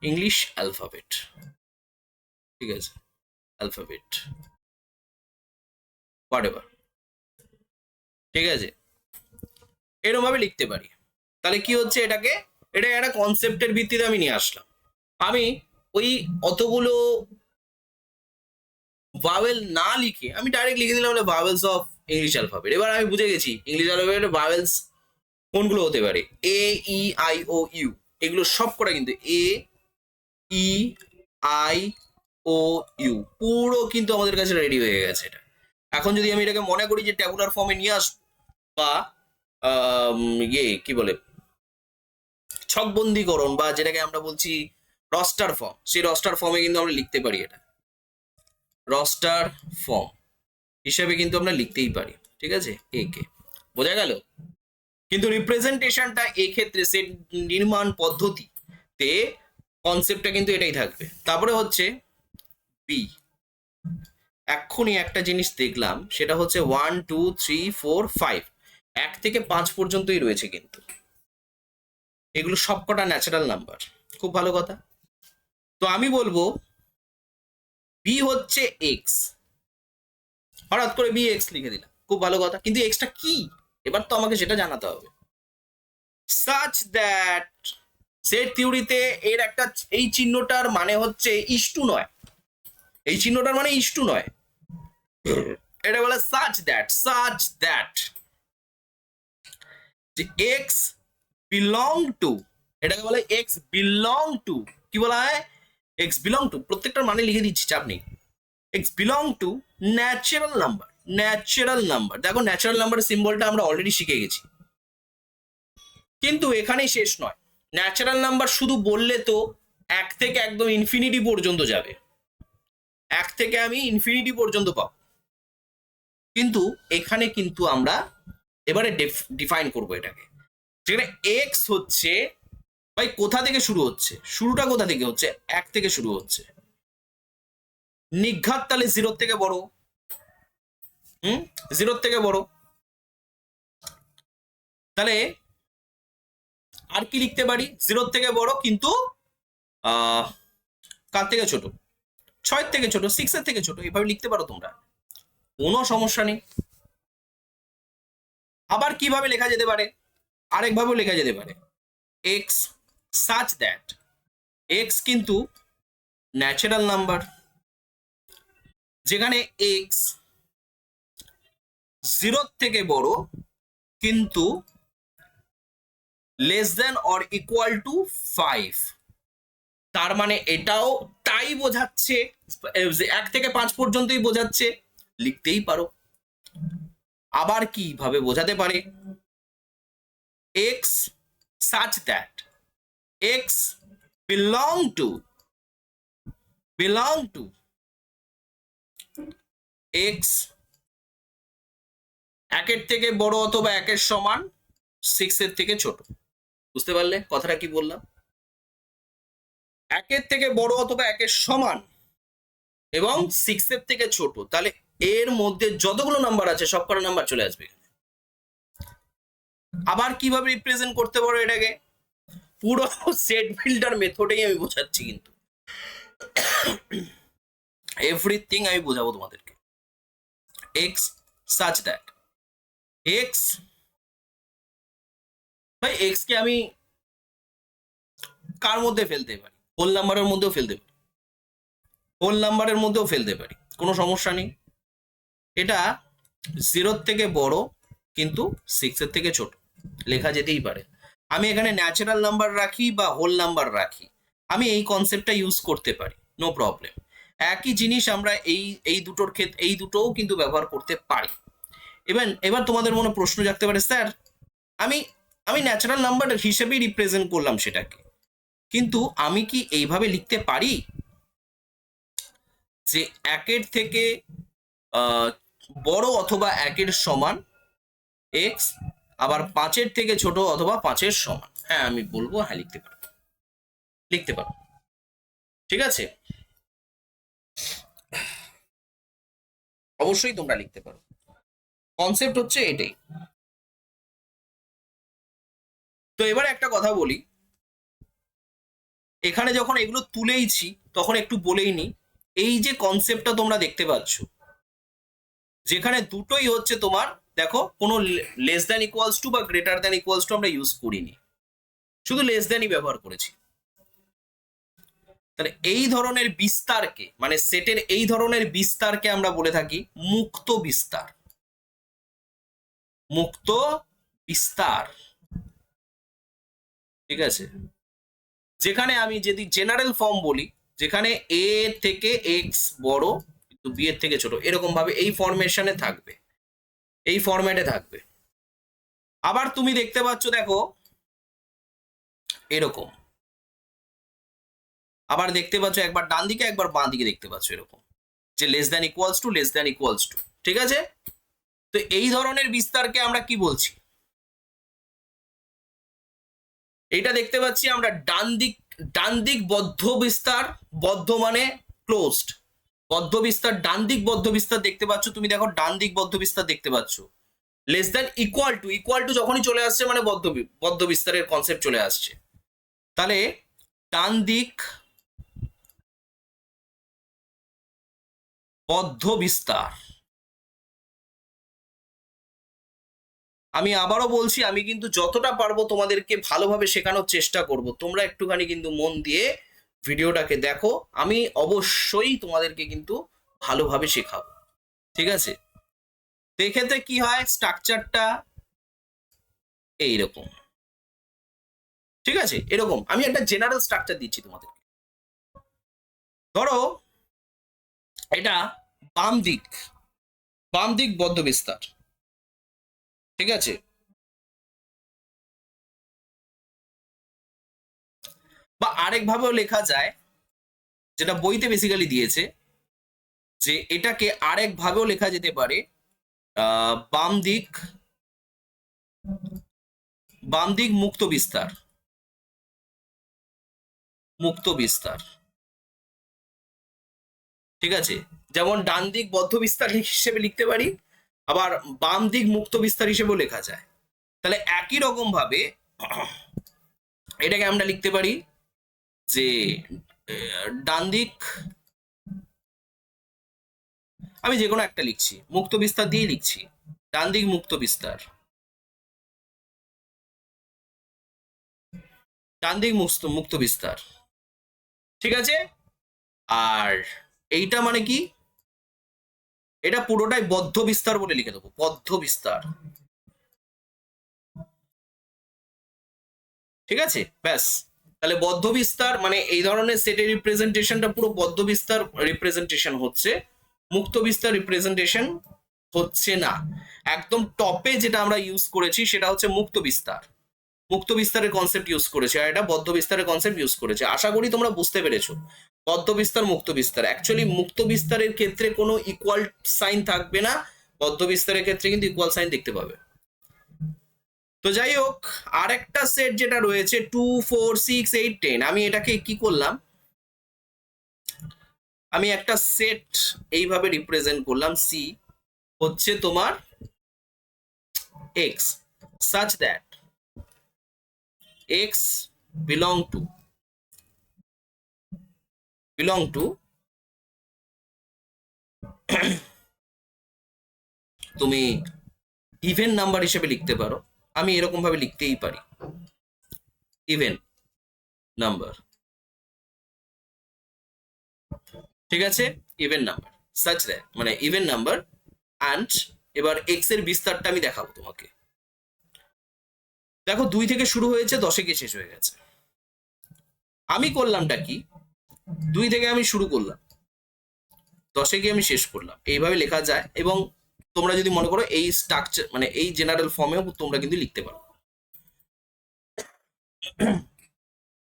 English alphabet, ঠিক আছে? অ্যালফাবেট হোয়াটএভার, ঠিক আছে? এরকম ভাবে লিখতে পারি। তাহলে কি হচ্ছে? এটাকে এটা একটা কনসেপ্টের ভিত্তিতে আমি নিয়ে আসলাম। আমি ওই অতগুলো ভাওয়েল না লিখে আমি ডাইরেক্ট লিখে দিলাম ভাওয়েলস অফ ইংলিশ অ্যালফাবেট। এবার আমি বুঝে গেছি ইংলিশ অ্যালফাবেটের ভাওয়েলস কোনগুলো হতে পারে। এ ই আই ও ইউ, এগুলো সব কটা কিন্তু এ ই আই ও ইউ পুরো কিন্তু আমাদের কাছে রেডি হয়ে গেছে। এটা এখন যদি আমি এটাকে মনে করি যে ট্যাবুলার ফর্মে নিয়ে আসবো, বা ইয়ে কি বলে, ছকবন্দীকরণ, বা যেটাকে আমরা বলছি রস্টার ফর্ম, সেই রস্টার ফর্মে কিন্তু আমরা লিখতে পারি। এটা রস্টার ফর্ম হিসেবে কিন্তু আমরা লিখতেই পারি, ঠিক আছে? একে বোঝা গেল। কিন্তু রিপ্রেজেন্টেশনটা এক্ষেত্রে সেট নির্মাণ পদ্ধতিতে কনসেপ্টটা কিন্তু এটাই থাকবে। তারপরে হচ্ছে বি। এক্ষুনি একটা জিনিস দেখলাম, সেটা হচ্ছে 1 2 3 4 5, 1 থেকে 5 পর্যন্তই রয়েছে, কিন্তু এগুলো সবকটা ন্যাচারাল নাম্বার। খুব ভালো কথা। তো আমি বলবো বি হচ্ছে এক্স, হঠাৎ করে বি এক্স লিখে দিলাম, খুব ভালো কথা, কিন্তু এক্সটা কি এবার তো আমাকে সেটা জানাতে হবে। সাচ দ্যাট, সেট থিওরিতে এর একটা, এই চিহ্নটার মানে হচ্ছে ইস্টু নয়, এই চিহ্নটার মানে ইস্টু নয়, এটা বলে সাচ দ্যাট, সাচ দ্যাট যে এক্স বিলং টু, এটাকে বলে এক্স বিলং টু, কি বলা হয়? এক্স বিলং টু, প্রত্যেকটার মানে লিখে দিচ্ছি, চাপ নেই। X belong to natural number, natural number. দেখো ন্যাচারাল নাম্বারের সিম্বলটা আমরা অলরেডি শিখে গেছি, কিন্তু এখানেই শেষ নয়। ন্যাচারাল নাম্বার শুধু বললে তো 1 থেকে একদম ইনফিনিটি পর্যন্ত যাবে, 1 থেকে আমি ইনফিনিটি পর্যন্ত পাবো, কিন্তু এখানে কিন্তু আমরা এবারে ডিফাইন করবো এটাকে। যেখানে এক্স হচ্ছে, ভাই কোথা থেকে শুরু হচ্ছে? শুরুটা কোথা থেকে হচ্ছে? 1 থেকে শুরু হচ্ছে, নিঘাত তাহলে 0 থেকে বড়, 0 থেকে বড়। তাহলে আর কি লিখতে পারি? 0 থেকে বড়, কিন্তু কার থেকে ছোট? 6 থেকে ছোট, 6 এর থেকে ছোট, এভাবে লিখতে পারো তোমরা, কোনো সমস্যা নেই। আবার কিভাবে লেখা যেতে পারে? আরেকভাবেও লেখা যেতে পারে, এক্স সাচ দ্যাট, এক্স কিন্তু ন্যাচারাল নাম্বার, যেখানে এক্স 0 থেকে বড় কিন্তু less than or equal to 5। তার মানে এটাও তাই বোঝাচ্ছে, 1 থেকে 5 পর্যন্তই বোঝাচ্ছে, লিখতেই পারো। আবার কিভাবে বোঝাতে পারে? X such that x belong to x 1 এর থেকে বড় অথবা 1 এর সমান, 6 এর থেকে ছোট। বুঝতে পারলে কথাটা কি বললাম? 1 এর থেকে বড় অথবা 1 এর সমান এবং 6 এর থেকে ছোট, তাহলে এর মধ্যে যতগুলো নাম্বার আছে সবকটা নাম্বার চলে আসবে। আবার কিভাবে রিপ্রেজেন্ট করতে পারো এটাকে? পুরো সেট বিল্ডার মেথডেই আমি বোঝাচ্ছি, কিন্তু এভরিথিং আমি বোঝাবো তোমাদেরকে। এক্স সাচ দ্যাট এক্স, ভাই এক্স কে আমি কার মধ্যে ফেলতে পারি? হোল নাম্বারের মধ্যেও ফেলতে পারি, হোল নাম্বারের মধ্যেও ফেলতে পারি, কোনো সমস্যা নেই। এটা 0 থেকে বড় কিন্তু 6 এর থেকে ছোট, লেখা যেতেই পারে। আমি এখানে ন্যাচারাল নাম্বার রাখি বা হোল নাম্বার রাখি, আমি এই কনসেপ্টটা ইউজ করতে পারি, নো প্রবলেম। একই জিনিস আমরা এই দুটোর ক্ষেত্রে এই দুটোও কিন্তু ব্যবহার করতে পারি। এবার তোমাদের মনে প্রশ্ন জাগতে পারে, স্যার আমি আমি ন্যাচারাল নাম্বার হিসেবেই রিপ্রেজেন্ট করলাম সেটাকে, কিন্তু আমি কি এইভাবে লিখতে পারি যে একের থেকে বড় অথবা একের সমান এক্স, আবার পাঁচের থেকে ছোট অথবা পাঁচের সমান? হ্যাঁ, আমি বলবো হ্যাঁ, লিখতে পারো, লিখতে পারো। ঠিক আছে, অবশ্যই তোমরা লিখতে পারো। কনসেপ্ট হচ্ছে এটাই। তো এবার একটা কথা বলি, এখানে যখন এগুলো তুলেইছি তখন একটু বলেই নি, এই যে কনসেপ্টটা তোমরা দেখতে পাচ্ছ, যেখানে দুটোই হচ্ছে তোমার, দেখো কোনো লেস দ্যান ইকুয়ালস টু বা গ্রেটার দ্যান ইকুয়ালস টু আমরা ইউজ করিনি, শুধু লেস দ্যানই ব্যবহার করেছি। তাহলে এই ধরনের বিস্তারকে, মানে সেটের এই ধরনের বিস্তারকে আমরা বলে থাকি মুক্ত বিস্তার। মুক্ত বিস্তার, ঠিক আছে? যেখানে আমি যদি জেনারেল ফর্ম বলি, যেখানে এ থেকে এক্স বড় কিন্তু বি এর থেকে ছোট, এরকম ভাবে এই ফরমেশনে থাকবে, এই ফরম্যাটে থাকবে। আবার তুমি দেখতে পাচ্ছ, দেখো এরকম, আবার দেখতে পাচ্ছ একবার ডান দিকে একবার বাঁ দিকে দেখতে পাচ্ছ এরকম, যে less than equals to, less than equals to, ঠিক আছে? তো এই ধরনের বিস্তারকে আমরা কি বলছি? এইটা দেখতে পাচ্ছি আমরা ডান দিক বদ্ধ বিস্তার, বদ্ধ মানে ক্লোজড, বদ্ধ বিস্তার, ডান দিক বদ্ধ বিস্তার দেখতে পাচ্ছ তুমি, দেখো ডান দিক বদ্ধ বিস্তার দেখতে পাচ্ছ। লেস দ্যান ইকুয়াল টু যখনই চলে আসছে মানে বদ্ধ বিস্তারের কনসেপ্ট চলে আসছে। তাহলে ডান দিক বদ্ধ বিস্তার, আমি আবারও বলছি, আমি কিন্তু যতটা পারবো তোমাদেরকে ভালোভাবে শেখানোর চেষ্টা করব, তোমরা একটুখানি কিন্তু মন দিয়ে ভিডিওটাকে দেখো, আমি অবশ্যই তোমাদেরকে কিন্তু ভালোভাবে শেখাবো, ঠিক আছে? তো এক্ষেত্রে কি হয়, স্ট্রাকচারটা এইরকম, ঠিক আছে? এরকম আমি একটা জেনারেল স্ট্রাকচার দিচ্ছি তোমাদের। ধরো এটা বাম দিক বদ্ধ বিস্তার, ঠিক আছে? বা আরেক ভাবেও লেখা যায়, যেটা বইতে বেসিক্যালি দিয়েছে, যে এটাকে আরেক ভাবেও লেখা যেতে পারে বাম দিক মুক্ত বিস্তার, মুক্ত বিস্তার, ঠিক আছে? যেমন ডান দিক বদ্ধ বিস্তার হিসেবে লিখতে পারি, আবার বাম দিক মুক্ত বিস্তার হিসেবেও লেখা যায়। তাহলে একই রকম ভাবে এটাকে আমরা লিখতে পারি যে ডান দিক, আমি যে কোনো একটা লিখছি, মুক্ত বিস্তার দিয়েই লিখছি, ডান দিক মুক্ত বিস্তার, ডান দিক মুক্ত বিস্তার, ঠিক আছে? আর এইটা মানে কি, এটা পুরোটাই বদ্ধ বিস্তার বলে লিখে দেবো, বদ্ধ বিস্তার, ঠিক আছে? ব্যাস, তাহলে বদ্ধ বিস্তার মানে এই ধরনের সেটের রিপ্রেজেন্টেশনটা পুরো বদ্ধ বিস্তার রিপ্রেজেন্টেশন হচ্ছে, মুক্ত বিস্তার রিপ্রেজেন্টেশন হচ্ছে না। একদম টপে যেটা আমরা ইউজ করেছি সেটা হচ্ছে মুক্ত বিস্তার, মুক্ত বিস্তারের কনসেপ্ট ইউজ করেছে, আর এটা বদ্ধ বিস্তারের কনসেপ্ট ইউজ করেছে। আশা করি তোমরা বুঝতে পেরেছো বদ্ধ বিস্তার মুক্ত বিস্তার। অ্যাকচুয়ালি মুক্ত বিস্তারের ক্ষেত্রে কোনো ইকুয়াল সাইন থাকবে না, বদ্ধ বিস্তারের ক্ষেত্রে কিন্তু ইকুয়াল সাইন দেখতে পাবে। তো যাই হোক, আরেকটা সেট যেটা রয়েছে 2 4 6 8 10, আমি এটাকে কি করলাম, আমি একটা সেট এইভাবে রিপ্রেজেন্ট করলাম, সি হচ্ছে তোমার x, such that x belong to তুমি ইভেন নাম্বার হিসেবে লিখতে পারো, আমি এরকম ভাবে লিখতেই পারি, ইভেন নাম্বার, ঠিক আছে? ইভেন নাম্বার, সাচ দ্যাট মানে ইভেন নাম্বার, অ্যান্ড এবার এক্স এর বিস্তারটা আমি দেখাবো তোমাকে। দেখো 2 থেকে শুরু হয়েছে, 10-এ গিয়ে শেষ হয়ে গেছে। আমি করলামটা কি, 2 থেকে আমি শুরু করলাম, 10-এ গিয়ে আমি শেষ করলাম, এইভাবে লেখা যায়। এবং তোমরা যদি মনে করো এই স্ট্রাকচার মানে এই জেনারেল ফর্মেও তোমরা কিন্তু লিখতে পারো।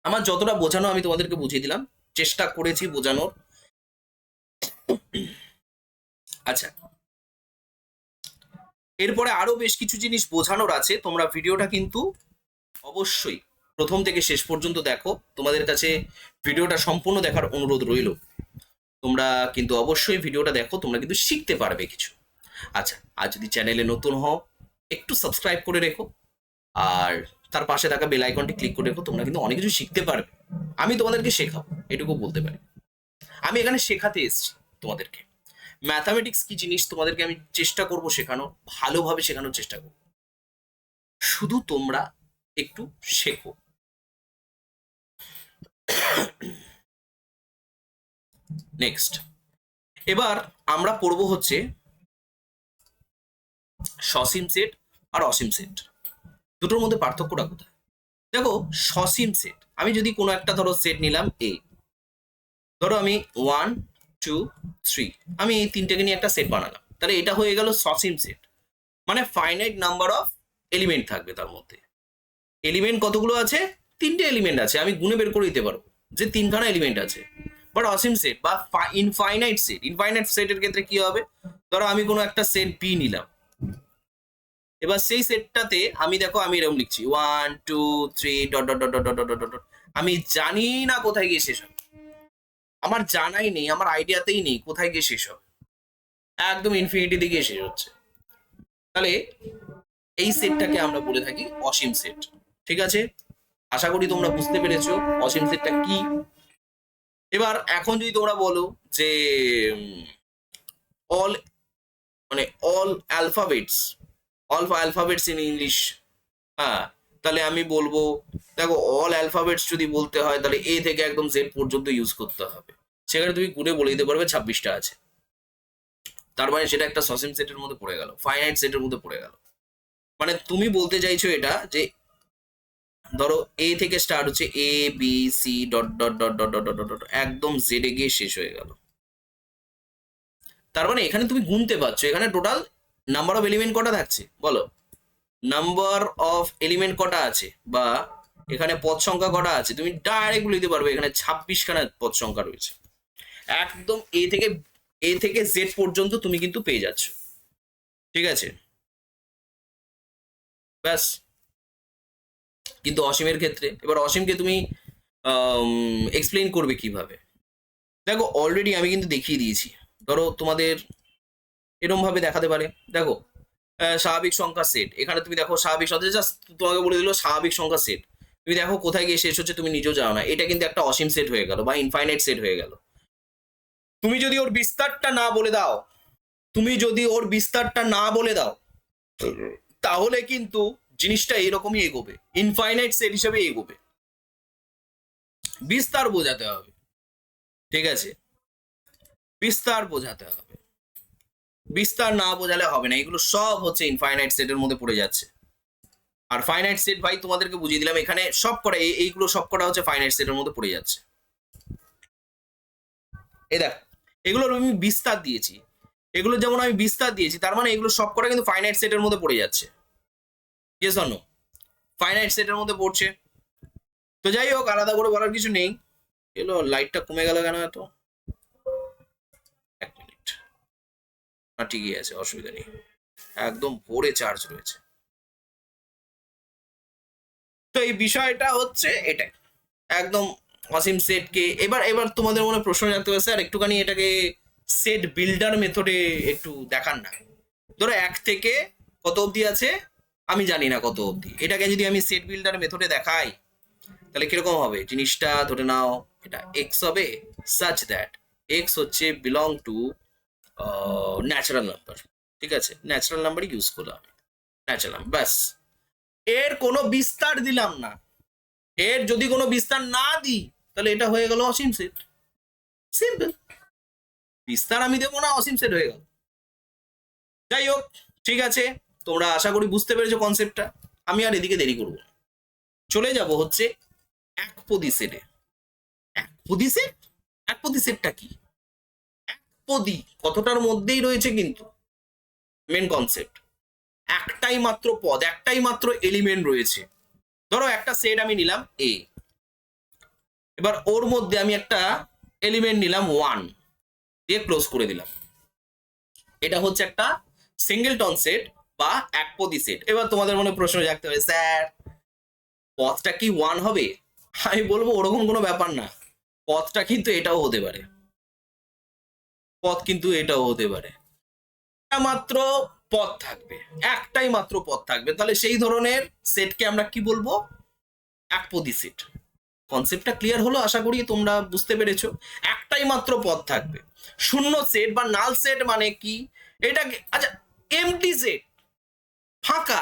আমার যতটা বোঝানো আমি তোমাদেরকে বুঝিয়ে দিলাম, চেষ্টা করেছি বোঝানোর। আচ্ছা, এরপরে আরো বেশ কিছু জিনিস বোঝানোর আছে, তোমরা ভিডিওটা কিন্তু অবশ্যই প্রথম থেকে শেষ পর্যন্ত দেখো। তোমাদের কাছে ভিডিওটা সম্পূর্ণ দেখার অনুরোধ রইল। তোমরা কিন্তু অবশ্যই ভিডিওটা দেখো, তোমরা কিন্তু শিখতে পারবে কিছু। আচ্ছা, আর যদি চ্যানেলে নতুন হও একটু সাবস্ক্রাইব করে রেখো, আর তার পাশে থাকা বেল আইকনটি ক্লিক করে রেখো, তোমরা কিন্তু অনেক কিছু শিখতে পারবে। আমি তোমাদেরকে শেখাবো, এটুকু বলতে পারি। আমি এখানে শেখাতে এসেছি তোমাদেরকে। ম্যাথামেটিক্স কি জিনিস তোমাদেরকে আমি চেষ্টা করব শেখানোর, ভালোভাবে শেখানোর চেষ্টা করব। শুধু তোমরা একটু শেখো। নেক্সট, এবার আমরা পড়বো হচ্ছে সসীম সেট আর অসীম সেট। দুটোর মধ্যে পার্থক্যটা কোথায়? দেখো, সসীম সেট, আমি যদি কোনো একটা ধরো সেট নিলাম এ, ধরো আমি 1 2 3, আমি এই তিনটেকে নিয়ে একটা সেট বানালাম, তাহলে এটা হয়ে গেল সসীম সেট। মানে ফাইনাইট নাম্বার অফ এলিমেন্ট থাকবে তার মধ্যে। এলিমেন্ট কতগুলো আছে? 3টে এলিমেন্ট আছে, আমি গুণে বের করে দিতে পারবো যে 3খানা এলিমেন্ট আছে। বাট অসীম সেট বা ইনফাইনাইট সেট, ইনফাইনাইট সেটের ক্ষেত্রে কি হবে? ধরো আমি কোনো একটা সেট বি নিলাম, এবার সেই সেটটাতে আমি দেখো আমি এরকম লিখছি 1 2 3 dot dot dot dot dot dot dot. আমি জানি না কোথায় গিয়ে শেষ হবে, আমার জানাই নেই, আমার আইডিয়াতেই নেই কোথায় গিয়ে শেষ হবে, একদম ইনফিনিটি দিকে শেষ হচ্ছে। তাহলে এই সেটটাকে আমরা বলে থাকি অসীম সেট। ঠিক আছে, আশা করি তোমরা বুঝতে পেরেছো অসীম সেটটা কি। এবার এখন যদি তোমরা বলো যে অল মানে all alphabets, all alphabets in English, হ্যাঁ, তাহলে আমি বলবো, দেখো অল অ্যালফাবেটস যদি বলতে হয় তাহলে এ থেকে একদম জেড পর্যন্ত ইউজ করতে হবে। সেখানে তুমি গুণে বলে দিতে পারবে 26টা আছে। তার মানে সেটা একটা সসীম সেটের মধ্যে পড়ে গেল, ফাইনাইট সেটের মধ্যে পড়ে গেল। মানে তুমি বলতে চাইছো এটা যে ধরো এ থেকে স্টার্ট হচ্ছে A B C dot dot dot dot dot dot dot একদম জেডে গিয়ে শেষ হয়ে গেল। তার মানে এখানে তুমি গুনতে পারছো, এখানে টোটাল নাম্বার অফ এলিমেন্ট কটা থাকছে বলো, নাম্বার অফ এলিমেন্ট কটা আছে, বা এখানে পদ সংখ্যা কটা আছে, তুমি ডাইরেক্ট বলে দিতে পারবে এখানে 26খানা পদ সংখ্যা রয়েছে। একদম এ থেকে জেড পর্যন্ত তুমি কিন্তু পেয়ে যাচ্ছ। ঠিক আছে, ব্যাস। কিন্তু অসীমের ক্ষেত্রে, এবার অসীমকে তুমি এক্সপ্লেইন করবে কিভাবে? দেখো অলরেডি আমি কিন্তু দেখিয়ে দিয়েছি। ধরো তোমাদের এরম ভাবে দেখাতে পারে, দেখো স্বাভাবিক সংখ্যা সেট, এখানে তুমি দেখো স্বাভাবিক সংখ্যা, জাস্ট তোমাকে বলে দিল স্বাভাবিক সংখ্যা সেট, তুমি দেখো কোথায় গিয়ে শেষ হচ্ছে তুমি নিজেও জানো না, এটা কিন্তু একটা অসীম সেট হয়ে গেল বা ইনফাইনাইট সেট হয়ে গেল। তুমি যদি ওর বিস্তারটা না বলে দাও, তুমি যদি ওর বিস্তারটা না বলে দাও, তাহলে কিন্তু জিনিসটা এরকমই এগোবে, ইনফাইনাইট সেট হিসেবে এগোবে। বিস্তার বোঝাতে হবে, ঠিক আছে, বিস্তার বোঝাতে হবে, বিস্তার না বোঝালে হবে না। এগুলো সব হচ্ছে ইনফাইনাইট সেটের মধ্যে পড়ে যাচ্ছে। আর ফাইনাইট সেট ভাই তোমাদেরকে বুঝিয়ে দিলাম, এখানে সব কটা এইগুলো সব কটা হচ্ছে ফাইনাইট সেটের মধ্যে পড়ে যাচ্ছে। এই দেখ, এগুলোর আমি বিস্তার দিয়েছি, এগুলো যেমন আমি বিস্তার দিয়েছি, তার মানে এগুলো সব কটা কিন্তু ফাইনাইট সেটের মধ্যে পড়ে যাচ্ছে। Yes or no? ফাইনাইট সেটের মধ্যে পড়ছে। তো যাই হোক, আলাদা করে বলার কিছু নেই। এলো লাইটটা কমে গেল কেন এত? এক মিনিট, না ঠিকই আছে, অসুবিধা নেই, একদম ভোরে চার্জ রয়েছে। তো এই বিষয়টা হচ্ছে এটাই, একদম অসীম সেটকে। এবার এবার তোমাদের মনে প্রশ্ন জানতে হবে, স্যার একটুখানি এটাকে সেট বিল্ডার মেথডে একটু দেখান না। ধরো 1 থেকে কত অবধি আছে আমি জানি না কত অবধি, এটাকে যদি আমি সেট বিল্ডার মেথডে দেখাই তাহলে কিরকম হবে জিনিসটা? ধরে নাও এটা এক্স হবে, সাচ দ্যাট এক্স হচ্ছে বিলং টু ন্যাচারাল নাম্বার। ঠিক আছে, ন্যাচারাল নাম্বারই ইউজ করলাম, ন্যাচারাল নাম্বার, ব্যাস। এর কোনো বিস্তার দিলাম না, এর যদি কোনো বিস্তার না দিই তাহলে এটা হয়ে গেল অসীম সেট, সিম্পল। বিস্তার আমি দেবো না, অসীম সেট হয়ে গেল। যাই হোক, ঠিক আছে, তোমরা আশা করি বুঝতে পেরেছো কনসেপ্টটা। আমি আর এদিকে দেরি করবো না, চলে যাব হচ্ছে একপদী সেটে। একপদী সেট, একপদী সেটটা কি? একপদী কতটার মধ্যেই রয়েছে কিন্তু মেন কনসেপ্ট, একটাই মাত্র পদ, একটাই মাত্র এলিমেন্ট রয়েছে। ধরো একটা সেট আমি নিলাম এ, এবার ওর মধ্যে আমি একটা এলিমেন্ট নিলাম 1 দিয়ে ক্লোজ করে দিলাম। এটা হচ্ছে একটা সিঙ্গেলটন সেট বা একপদী সেট। এবার তোমাদের মনে প্রশ্ন জাগতে হবে, স্যার পথটা কি 1 হবে? আমি বলবো ওরকম কোনো ব্যাপার না, পথটা কিন্তু এটাও হতে পারে, পথ কিন্তু এটাও হতে পারে, মাত্র পদ থাকবে, একটাই মাত্র পদ থাকবে, তাহলে সেই ধরনের সেটকে আমরা কি বলবো? একপদী সেট। কনসেপ্টটা ক্লিয়ার হলো, আশা করি তোমরা বুঝতে পেরেছো। একটাই মাত্র পদ থাকবে। শূন্য সেট বা নাল সেট মানে কি? এটাকে আচ্ছা, এমটি সেট, ফাঁকা,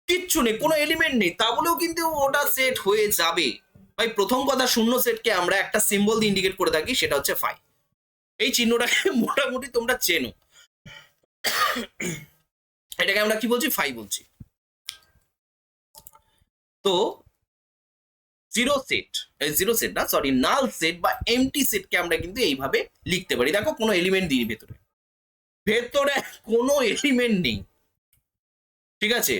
কিচ্ছু নেই, কোনো এলিমেন্ট নেই, তা বলেও কিন্তু ওটা সেট হয়ে যাবে। ভাই প্রথম কথা, শূন্য সেটকে আমরা একটা সিম্বল দিয়ে ইন্ডিকেট করে থাকি, সেটা হচ্ছে ফাই। এই চিহ্নটাকে মোটামুটি তোমরা চেনো, এটাকে আমরা কি বলছি? ফাই বলছি। তো জিরো সেট, জিরো সেট না সরি, নাল সেট বা এমটি সেটকে আমরা কিন্তু এইভাবে লিখতে পারি। দেখো কোনো এলিমেন্ট দিই ভেতরে, ভেতরে কোনো এলিমেন্ট নেই, ঠিক আছে,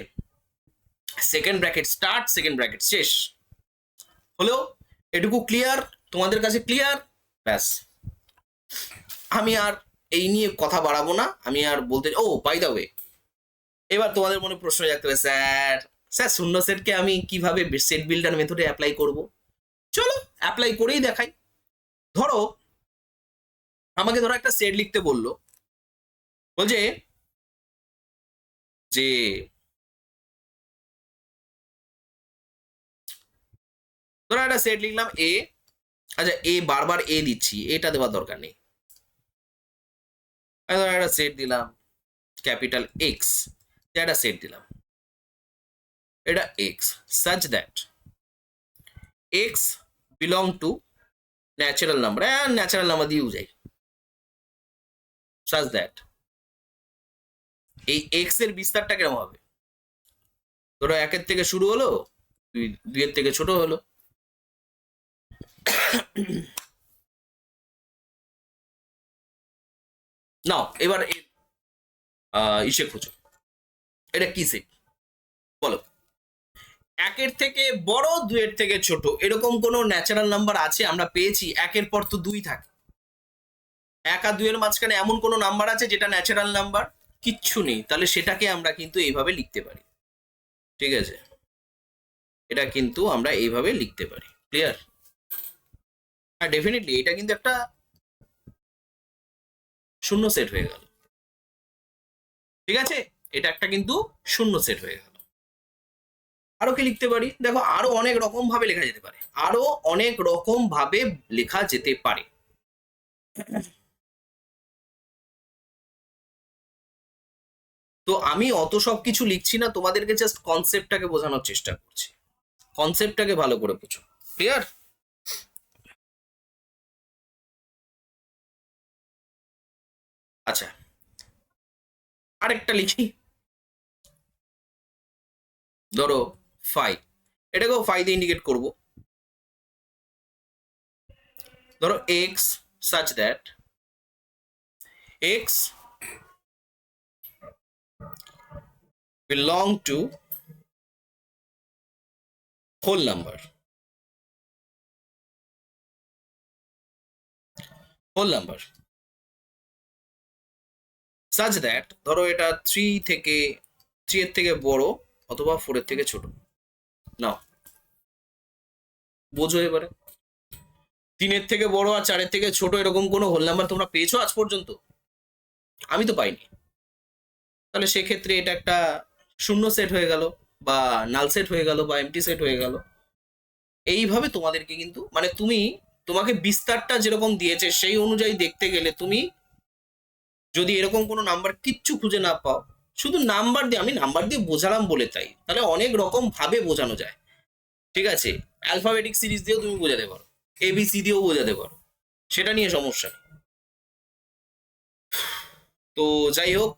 second bracket start, second bracket শেষ হলো। এটুকু ক্লিয়ার? তোমাদের কাছে ক্লিয়ার? ব্যাস, আমি আর এই নিয়ে কথা বাড়াবো না, আমি আর বলতে, ও বাই দা ওয়ে, এবার তোমাদের মনে প্রশ্ন জাগতে হবে, স্যার স্যার শূন্য সেটকে আমি কিভাবে সেট বিল্ডার মেথডে অ্যাপ্লাই করব? চলো অ্যাপ্লাই করেই দেখাই। ধরো আমাকে ধরো একটা সেট লিখতে বললো, বলছে যে ধরো একটা সেট লিখলাম এ, আচ্ছা এ বারবার এ দিচ্ছি, এটা দেওয়ার দরকার নেই। ধরো একটা সেট দিলাম ক্যাপিটাল এক্স, একটা সেট দিলাম এটা x, such that x belong to natural number, natural number দিয়েও যাই, such that এই এক্স এর বিস্তারটা কেমন হবে? ধরো একের থেকে শুরু হলো, দুইয়ের থেকে ছোট হলো। নাও এবার ইসে খোঁজো, এটা কি সেট বলো? একের থেকে বড়, দুইয়ের থেকে ছোট, এরকম কোন ন্যাচারাল নাম্বার আছে? আমরা পেয়েছি একের পর তো দুই থাকে, এক আর দুইয়ের মাঝখানে এমন কোন নাম্বার আছে যেটা ন্যাচারাল নাম্বার? কিচ্ছু নেই, তাহলে সেটাকে আমরা কিন্তু এইভাবে লিখতে পারি, ঠিক আছে, এটা কিন্তু আমরা এইভাবে লিখতে পারি। ক্লিয়ার? হ্যাঁ ডেফিনেটলি এটা কিন্তু একটা শূন্য সেট হয়ে গেল, ঠিক আছে, এটা একটা কিন্তু শূন্য সেট হয়ে গেল। আরো কি লিখতে পারি? দেখো আরো অনেক রকম ভাবে লেখা যেতে পারে, আরো অনেক রকম ভাবে লেখা যেতে পারে। তো আমি অত সব কিছু লিখছি না, তোমাদেরকে জাস্ট কনসেপ্টটাকে বোঝানোর চেষ্টা করছি, কনসেপ্টটাকে ভালো করে বুঝো। ক্লিয়ার? আচ্ছা আরেকটা লিখি, ধরো ফাই, এটাকেও ফাই দিয়ে ইন্ডিকেট করব। ধরো x such that x belong to whole number, whole number such that ধরো এটা 3 এর থেকে বড় অথবা 4 এর থেকে ছোট। নাও বোঝো এবারে, 3 এর থেকে বড় আর 4 এর থেকে ছোট এরকম কোনো হোল নাম্বার তোমরা পেয়েছো আজ পর্যন্ত? আমি তো পাইনি। তাহলে সেক্ষেত্রে এটা একটা শূন্য সেট হয়ে গেল, বা নাল সেট হয়ে গেল, বা এমটি সেট হয়ে গেল। এইভাবে তোমাদেরকে কিন্তু মানে তোমাকে বিস্তারটা যেরকম দিয়েছে সেই অনুযায়ী দেখতে গেলে তুমি যদি এরকম কোনো নাম্বার কিচ্ছু খুঁজে না পাও, শুধু নাম্বার দিয়ে, আমি নাম্বার দিয়ে বোঝালাম বলে তাই, তাহলে অনেক রকম ভাবে বোঝানো যায়, ঠিক আছে, অ্যালফাবেটিক সিরিজ দিয়েও তুমি বোঝাতে পারো, এবিসি দিয়েও বোঝাতে পারো, সেটা নিয়ে সমস্যা নেই। তো যাই হোক,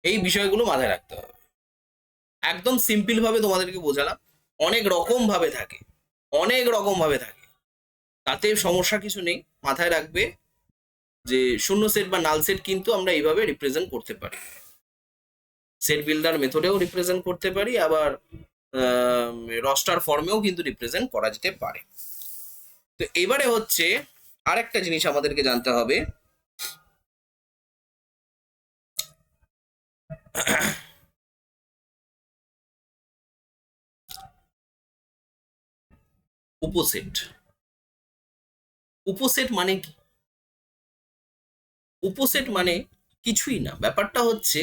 এই বিষয়গুলো মাথায় রাখতে হবে। একদম সিম্পল ভাবে তোমাদেরকে বোঝালাম। অনেক রকম ভাবে থাকে, অনেক রকম ভাবে থাকে, তাতে সমস্যা কিছু নেই। মাথায় রাখবে যে শূন্য সেট বা নাল সেট কিন্তু আমরা এইভাবে রিপ্রেজেন্ট করতে পারি, সেট বিল্ডার মেথডেও রিপ্রেজেন্ট করতে পারি, আবার রস্টার ফর্মেও কিন্তু রিপ্রেজেন্ট করা যেতে পারে। তো এবারে হচ্ছে আরেকটা জিনিস আমাদেরকে জানতে হবে, উপসেট। উপসেট মানে কি? উপসেট মানে কিছুই না, ব্যাপারটা হচ্ছে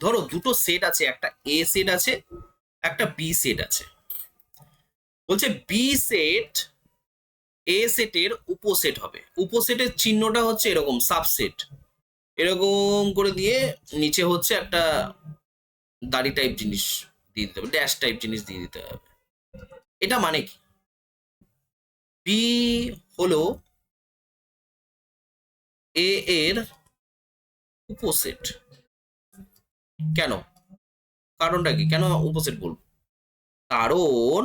ধরো দুটো সেট আছে, একটা এ সেট আছে, একটা বি সেট আছে। বলছে বি সেট এ সেটের উপসেট হবে। উপসেটের চিহ্নটা হচ্ছে এরকম, সাবসেট এরকম করে দিয়ে নিচে হচ্ছে একটা দাড়ি টাইপ জিনিস দিয়ে দিতে হবে, ড্যাশ টাইপ জিনিস দিয়ে দিতে হবে। এটা মানে কি? বি হলো এ এর উপসেট। কেন? কারণটা কি, কেন উপসেট বলবো? কারণ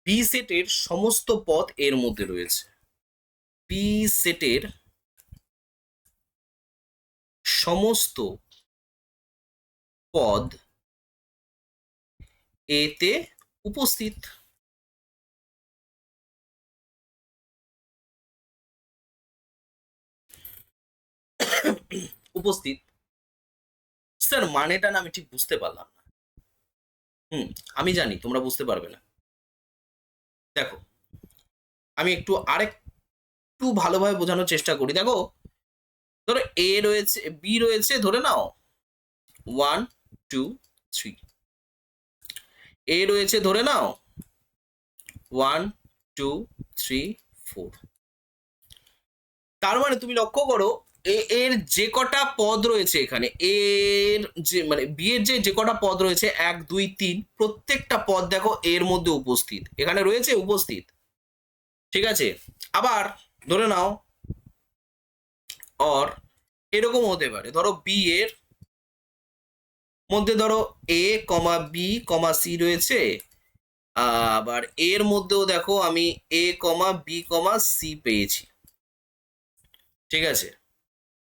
বি সেটের সমস্ত পদ এর মধ্যে রয়েছে। বি সেটের সমস্ত পদ এতে উপস্থিত। উপস্থিত স্যার মানেটা না আমি ঠিক বুঝতে পারলাম না। হুম, আমি জানি তোমরা বুঝতে পারবে না। দেখো, আমি একটু আরেকটু ভালোভাবে বোঝানোর চেষ্টা করি। দেখো, ধরো এ রয়েছে, বি রয়েছে, ধরে নাও 1 2 3। এ রয়েছে ধরে নাও 1 2 3 4। তার মানে তুমি লক্ষ্য করো, এ এর যে কটা পদ রয়েছে এখানে, এর যে মানে বি এর যে কটা পদ রয়েছে 1 2 3, প্রত্যেকটা পদ দেখো এর মধ্যে উপস্থিত, এখানে রয়েছে উপস্থিত। ঠিক আছে? আবার ধরে নাও অর এরকম হতে পারে, ধরো বি এর মধ্যে ধরো এ কমা বি কমা সি রয়েছে, আবার এর মধ্যেও দেখো আমি এ কমা বি কমা সি পেয়েছি। ঠিক আছে?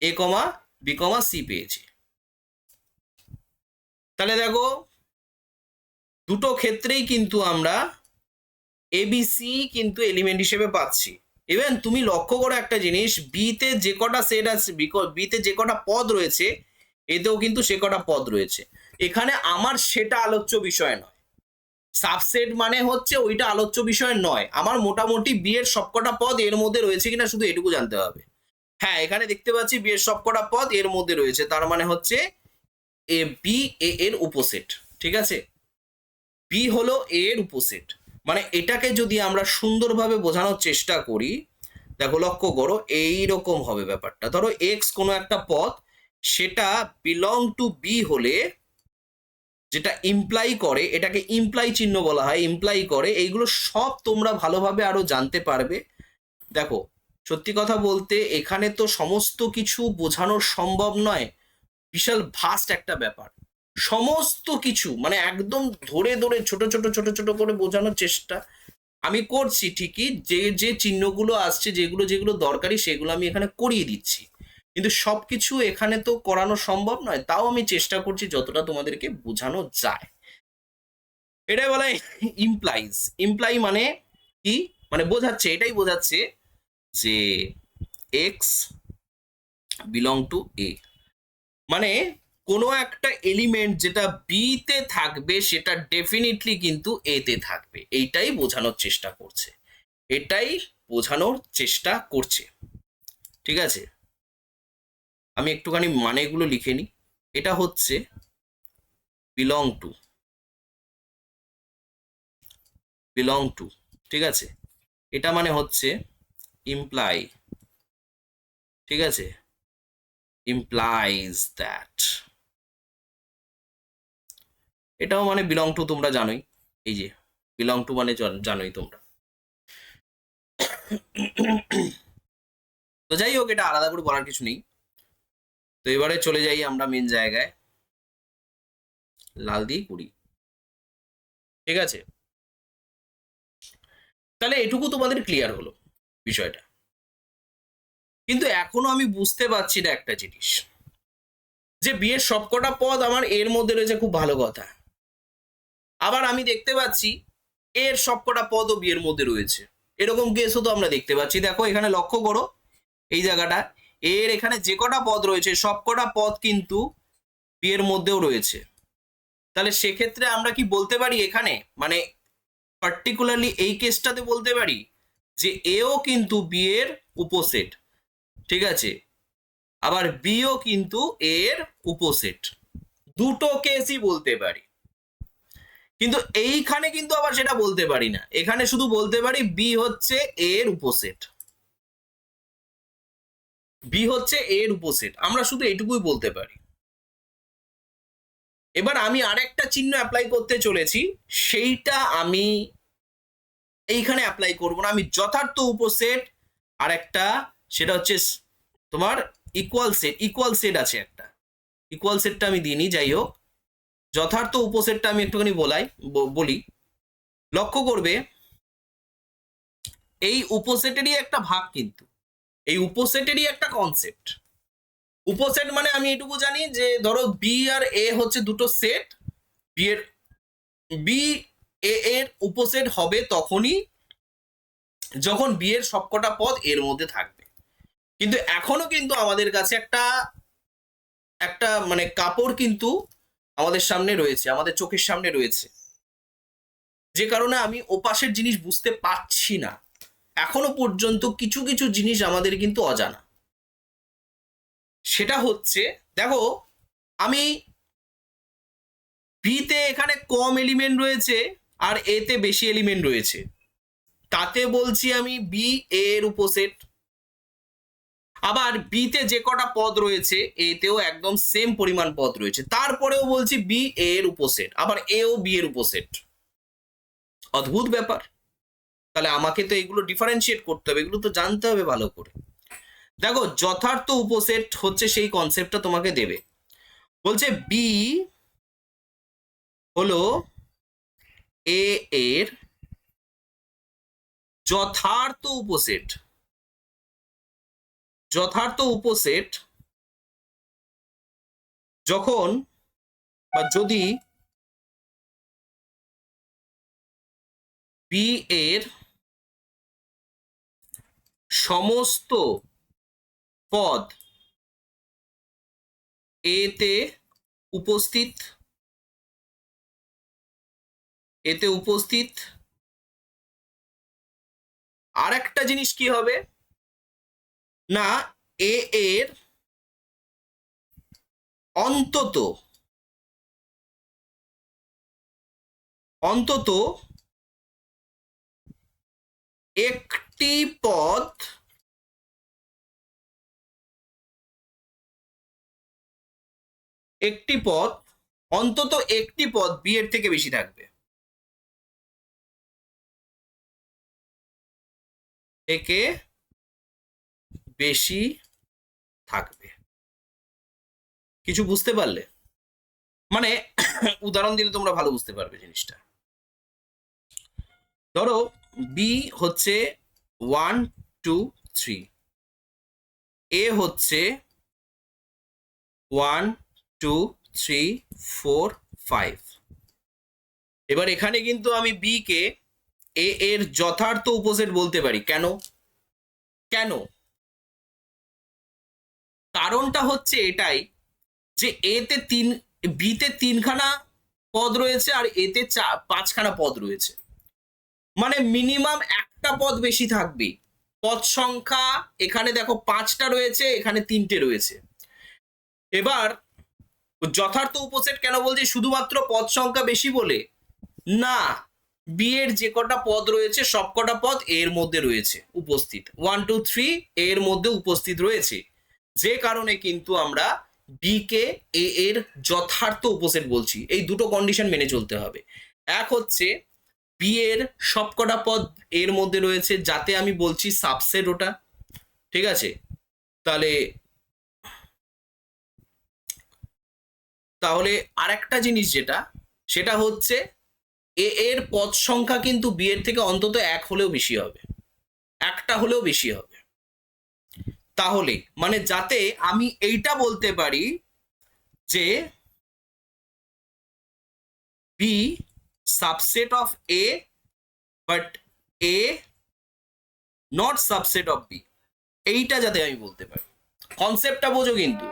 এ কমা বি কমা সি পেয়েছি। তাহলে দেখো দুটো ক্ষেত্রেই কিন্তু আমরা এবিসি কিন্তু এলিমেন্ট হিসেবে পাচ্ছি। ইভেন তুমি লক্ষ্য করো একটা জিনিস, বিতে যে কটা সেট আছে, বিতে যে কটা পদ রয়েছে এতেও কিন্তু সে কটা পদ রয়েছে। এখানে আমার সেটা আলোচ্য বিষয় নয়, সাবসেট মানে হচ্ছে ওইটা আলোচ্য বিষয় নয়। আমার মোটামুটি বি এর সবকটা পদ এর মধ্যে রয়েছে কিনা শুধু এটুকু জানতে হবে। হ্যাঁ, এখানে দেখতে পাচ্ছি বি এর সবকটা পদ এর মধ্যে রয়েছে, তার মানে হচ্ছে এ বি এ এর উপসেট। ঠিক আছে? বি হলো এ এর উপসেট। মানে এটাকে যদি আমরা সুন্দরভাবে বোঝানোর চেষ্টা করি, দেখো লক্ষ্য করো এইরকম হবে ব্যাপারটা। ধরো এক্স কোনো একটা পদ, সেটা বিলং টু বি হলে যেটা ইমপ্লাই করে, এটাকে ইমপ্লাই চিহ্ন বলা হয়, ইমপ্লাই করে, এইগুলো সব তোমরা ভালোভাবে আরো জানতে পারবে। দেখো, সত্যি কথা বলতে এখানে তো সমস্ত কিছু বোঝানো সম্ভব নয়, বিশাল ভাস্ট একটা ব্যাপার। সমস্ত কিছু মানে একদম ধরে ধরে ছোট ছোট ছোট ছোট করে বোঝানোর চেষ্টা আমি করছি ঠিকই, যে যে চিহ্নগুলো আসছে, যেগুলো যেগুলো দরকারি সেগুলো আমি এখানে করিয়ে দিচ্ছি, কিন্তু সবকিছু এখানে তো করানো সম্ভব নয়, তাও আমি চেষ্টা করছি যতটা তোমাদেরকে বোঝানো যায়। এটাই বলে ইমপ্লাইজ। ইমপ্লাই মানে কি? মানে বোঝাচ্ছে, এটাই বোঝাচ্ছে যে এক্স বিলং টু এ, মানে কোনো একটা এলিমেন্ট যেটা বি তে থাকবে সেটা ডেফিনেটলি কিন্তু এ তে থাকবে, এইটাই বোঝানোর চেষ্টা করছে, এটাই বোঝানোর চেষ্টা করছে। ঠিক আছে? আমি একটুখানি মানেগুলো লিখে নিই। এটা হচ্ছে বিলং টু, বিলং টু। ঠিক আছে? এটা মানে হচ্ছে ইমপ্লাই। ঠিক আছে? Implies that. এটাও মানে বিলং টু, তোমরা জানোই, এই যে বিলং টু মানে জানোই তোমরা। তো যাই হোক, এটা আলাদা করে বলার কিছু নেই। তো এবারে চলে যাই আমরা মেন জায়গায়, লাল দিয়ে 20। ঠিক আছে, তাহলে এটুকু তোমাদের ক্লিয়ার হলো বিষয়টা। কিন্তু এখনো আমি বুঝতে পারছি না একটা জিনিস, যে বিয়ের সবকটা পদ আমার এর মধ্যে রয়েছে, খুব ভালো কথা। আবার আমি দেখতে পাচ্ছি এর সবকটা পদও বিয়ের মধ্যে রয়েছে, এরকম কেসও তো আমরা দেখতে পাচ্ছি। দেখো এখানে লক্ষ্য করো এই জায়গাটা, এর এখানে যে কটা পদ রয়েছে সবকটা পদ কিন্তু বিয়ের মধ্যেও রয়েছে। তাহলে সেক্ষেত্রে আমরা কি বলতে পারি এখানে, মানে পার্টিকুলারলি এই কেসটাতে বলতে পারি যে এও কিন্তু বিয়ের উপসেট। ঠিক আছে, আবার বিও কিন্তু এর উপসেট, দুটো কেসই বলতে পারি। কিন্তু এইখানে কিন্তু আবার সেটা বলতে পারি না, এখানে শুধু বলতে পারি বি হচ্ছে এর উপসেট, বি হচ্ছে এর উপসেট, আমরা শুধু এটুকুই বলতে পারি। এবার আমি আরেকটা চিহ্ন অ্যাপ্লাই করতে চলেছি, সেইটা আমি এইখানে অ্যাপ্লাই করব না, আমি যথার্থ উপসেট আর একটা, সেটা হচ্ছে তোমার ইকুয়াল সেট, ইকুয়াল সেট আছে একটা, ইকুয়াল সেটটা আমি দিইনি, যাই হোক যথার্থ উপসেটটা আমি একটুখানি বলি। লক্ষ্য করবে এই উপসেটেরই একটা ভাগ, কিন্তু এই উপসেটেরই একটা কনসেপ্ট। উপসেট মানে আমি এটুকু জানি যে ধরো বি আর এ হচ্ছে দুটো সেট, বি এর বি এ এর উপসেট হবে তখনই যখন বি এর সবকটা পদ এর মধ্যে থাকবে। কিন্তু এখনো কিন্তু আমাদের কাছে একটা একটা মানে কাপড় কিন্তু আমাদের সামনে রয়েছে, আমাদের চোখের সামনে রয়েছে, যে কারণে আমি ওপাশের জিনিস বুঝতে পারছি না। এখনো পর্যন্ত কিছু কিছু জিনিস আমাদের কিন্তু অজানা। সেটা হচ্ছে, দেখো আমি বিতে এখানে কম এলিমেন্ট রয়েছে আর এতে বেশি এলিমেন্ট রয়েছে, তাতে বলছি আমি বি এর উপসেট। আবার বিতে যে কটা পদ রয়েছে এতেও একদম সেম পরিমাণ পদ রয়েছে, তারপরেও বলছি বি এর উপসেট, আবার এও বি এর উপসেট। অদ্ভুত ব্যাপার। তাহলে আমাকে তো এগুলো ডিফারেন্সিয়েট করতে হবে, এগুলো তো জানতে হবে ভালো করে। দেখো যথার্থ উপসেট হচ্ছে সেই কনসেপ্টটা তোমাকে দেবে, বলছে বি হলো এ এর যথার্থ উপসেট। যথার্থ উপসেট যখন বা যদি বি এর সমস্ত পদ এতে উপস্থিত, এতে উপস্থিত। আর একটা জিনিস কি হবে না, এ এর অন্তত অন্তত একটি পদ অন্তত একটি পদ বি এর থেকে বেশি থাকবে, থেকে বেশি থাকবে। কিছু বুঝতে পারলে? মানে উদাহরণ দিলে তোমরা ভালো বুঝতে পারবে জিনিসটা। ধরো বি হচ্ছে 1 2 3, এ হচ্ছে 1 2 3 4 5। এবার এখানে কিন্তু আমি বি কে এ এর যথার্থ উপসেট বলতে পারি। কেন? কেন? কারণটা হচ্ছে এটাই যে এতে বিতে 3খানা পদ রয়েছে আর এতে 5খানা পদ রয়েছে, মানে মিনিমাম একটা পদ বেশি থাকবে। পদ সংখ্যা এখানে দেখো 5টা রয়েছে, এখানে 3টে রয়েছে। এবার যথার্থ উপসেট কেন বলছি? শুধুমাত্র পদ সংখ্যা বেশি বলে না, বি এর যে কটা পদ রয়েছে সব কটা পদ এর মধ্যে রয়েছে উপস্থিত, 1 2 3 এর মধ্যে উপস্থিত রয়েছে, যে কারণে কিন্তু আমরা বি কে এ এর যথার্থ উপসেট বলছি। এই দুটো কন্ডিশন মেনে চলতে হবে। এক হচ্ছে বি এর সবকটা পদ এর মধ্যে রয়েছে, যাতে আমি বলছি সাবসেট ওটা। ঠিক আছে, তাহলে তাহলে আরেকটা জিনিস যেটা, সেটা হচ্ছে এ এর পদ সংখ্যা কিন্তু বি এর থেকে অন্তত এক হলেও বেশি হবে, একটা হলেও বেশি হবে। তাহলে মানে যাতে আমি এইটা বলতে পারি যে B subset of A but A not subset of B, এইটা যাতে আমি বলতে পারি। কনসেপ্টটা বোঝো কিন্তু,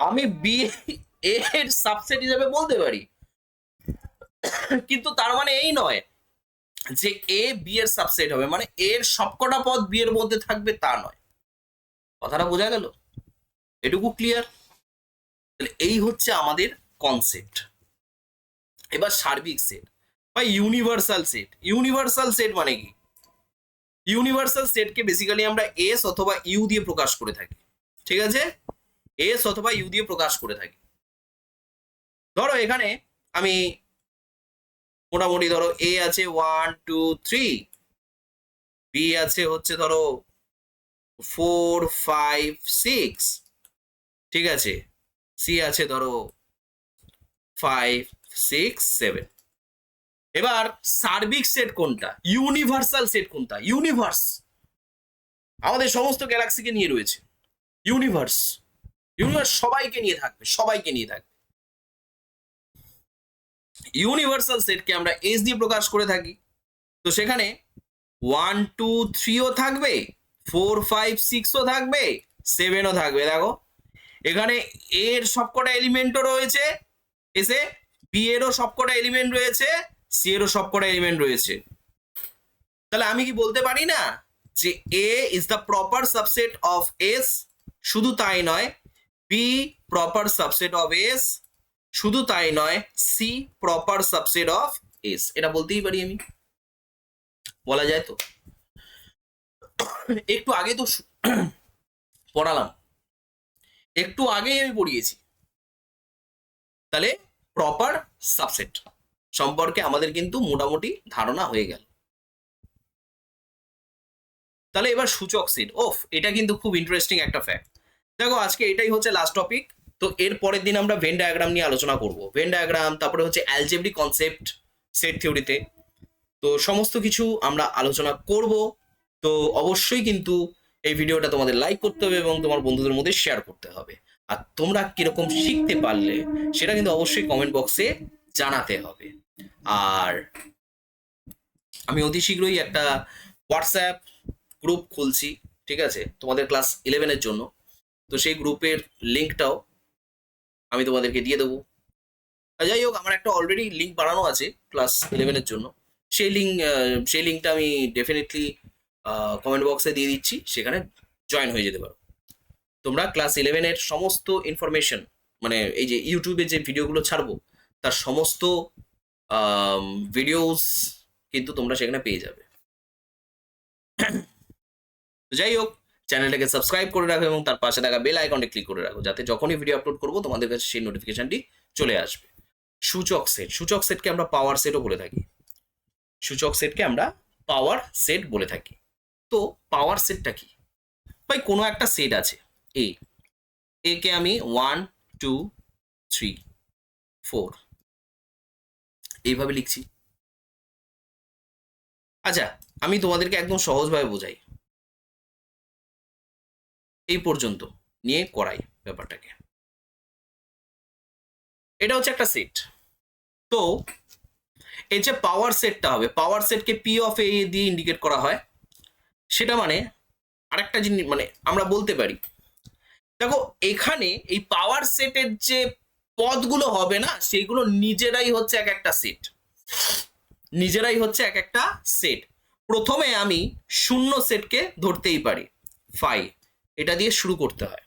আমি বি এর সাবসেট হিসেবে বলতে পারি, কিন্তু তার মানে এই নয় যে এ বি এর সাবসেট হবে, মানে এর সবকটা পদ বি এর মধ্যে থাকবে তা নয়। কথাটা বোঝা গেল? এটুকু ক্লিয়ার? তাহলে এই হচ্ছে আমাদের কনসেপ্ট। এবার সার্বিক সেট বা ইউনিভার্সাল সেট। ইউনিভার্সাল সেট মানে কি? ইউনিভার্সাল সেটকে বেসিক্যালি আমরা এস অথবা ইউ দিয়ে প্রকাশ করে থাকি, ঠিক আছে? এস অথবা ইউ দিয়ে প্রকাশ করে থাকি। ধরো এখানে আমি মোটামুটি ধরো এ আছে 1 2 3, বি আছে হচ্ছে ধরো 4 5 6, ঠিক আছে, সি আছে ধরো 5 6 7। এবার সার্বিক সেট কোনটা, ইউনিভার্সাল সেট কোনটা? ইউনিভার্স আমাদের সমস্ত গ্যালাক্সিকে নিয়ে রয়েছে। ইউনিভার্স, ইউনিভার্স সবাইকে নিয়ে থাকবে, সবাইকে নিয়ে থাকবে। ইউনিভার্সাল সেটকে আমরা এস দিয়ে প্রকাশ করে থাকি। তো সেখানে 1 2 3ও থাকবে, 4 5 6ও থাকবে, 7ও থাকবে। দেখো এখানে এর সবকটা এলিমেন্টও রয়েছে এসে, বি এরও সবকটা এলিমেন্ট রয়েছে, সি এরও সবকটা এলিমেন্ট রয়েছে। তাহলে আমি কি বলতে পারি না যে A is the proper subset of S? শুধু তাই নয়, B proper subset of S, শুধু তাই নয়, C proper subset of S. এটা বলতেই পারি আমি, বলা যায় তো? একটু আগে তো পড়ালাম, একটু আগেই আমি পড়িয়েছি। তাহলে প্রপার সাবসেট সম্পর্কে আমাদের কিন্তু মোটামুটি ধারণা হয়ে গেল। তাহলে এবার সূচক সেট, ওফ এটা কিন্তু খুব ইন্টারেস্টিং একটা ফ্যাক্ট। দেখো আজকে এটাই হচ্ছে লাস্ট টপিক। তো এর পরের দিন আমরা ভেন ডায়াগ্রাম নিয়ে আলোচনা করব। ভেন ডায়াগ্রাম, তারপরে হচ্ছে অ্যালজেব্রিক কনসেপ্ট সেট থিওরিতে। তো সমস্ত কিছু আমরা আলোচনা করব। তো অবশ্যই কিন্তু এই ভিডিওটা তোমাদের লাইক করতে হবে এবং তোমার বন্ধুদের মধ্যে শেয়ার করতে হবে। আর তোমরা কিরকম শিখতে পারলে সেটা কিন্তু অবশ্যই কমেন্ট বক্সে জানাতে হবে। আর আমি অতি শীঘ্রই একটা হোয়াটসঅ্যাপ গ্রুপ খুলছি, ঠিক আছে, তোমাদের ক্লাস 11-এর জন্য। তো সেই গ্রুপের লিঙ্কটাও আমি তোমাদেরকে দিয়ে দেবো। যাই হোক, আমার একটা অলরেডি লিঙ্ক বানানো আছে ক্লাস 11-এর জন্য। সেই লিঙ্কটা আমি ডেফিনেটলি কমেন্ট বক্সে দিয়ে দিচ্ছি, সেখানে জয়েন হয়ে যেতে পারো। তোমরা ক্লাস 11-এর সমস্ত ইনফরমেশন, মানে এই যে ইউটিউবে যে ভিডিওগুলো ছাড়বো তার সমস্ত ভিডিওস কিন্তু তোমরা সেখানে পেয়ে যাবে। যাই হোক, চ্যানেলটাকে সাবস্ক্রাইব করে রাখো এবং তার পাশে থাকা বেল আইকনটি ক্লিক করে রাখো, যাতে যখনই ভিডিও আপলোড করবো তোমাদের কাছে সেই নোটিফিকেশনটি চলে আসবে। সূচক সেট, সূচক সেটকে আমরা পাওয়ার সেটও বলে থাকি। সূচক সেটকে আমরা পাওয়ার সেট বলে থাকি। তো পাওয়ার সেটটা কি? ভাই কোনো একটা সেট আছে এ, কে আমি 1 2 3 4 এইভাবে লিখছি। আচ্ছা, আমি তোমাদেরকে একদম সহজভাবে বোঝাই, এই পর্যন্ত নিয়ে করাই ব্যাপারটাকে। এটা হচ্ছে একটা সেট। তো এই যে পাওয়ার সেটটা হবে, পাওয়ার সেটকে পি অফ এ দিয়ে ইন্ডিকেট করা হয়। সেটা মানে আরেকটা জিনিস, মানে আমরা বলতে পারি, দেখো এখানে এই পাওয়ার সেটের যে পদগুলো হবে না, সেগুলো নিজেরাই হচ্ছে এক একটা সেট, নিজেরাই হচ্ছে এক একটা সেট। প্রথমে আমি শূন্য সেটকে ধরতেই পারি, ফাই, এটা দিয়ে শুরু করতে হয়,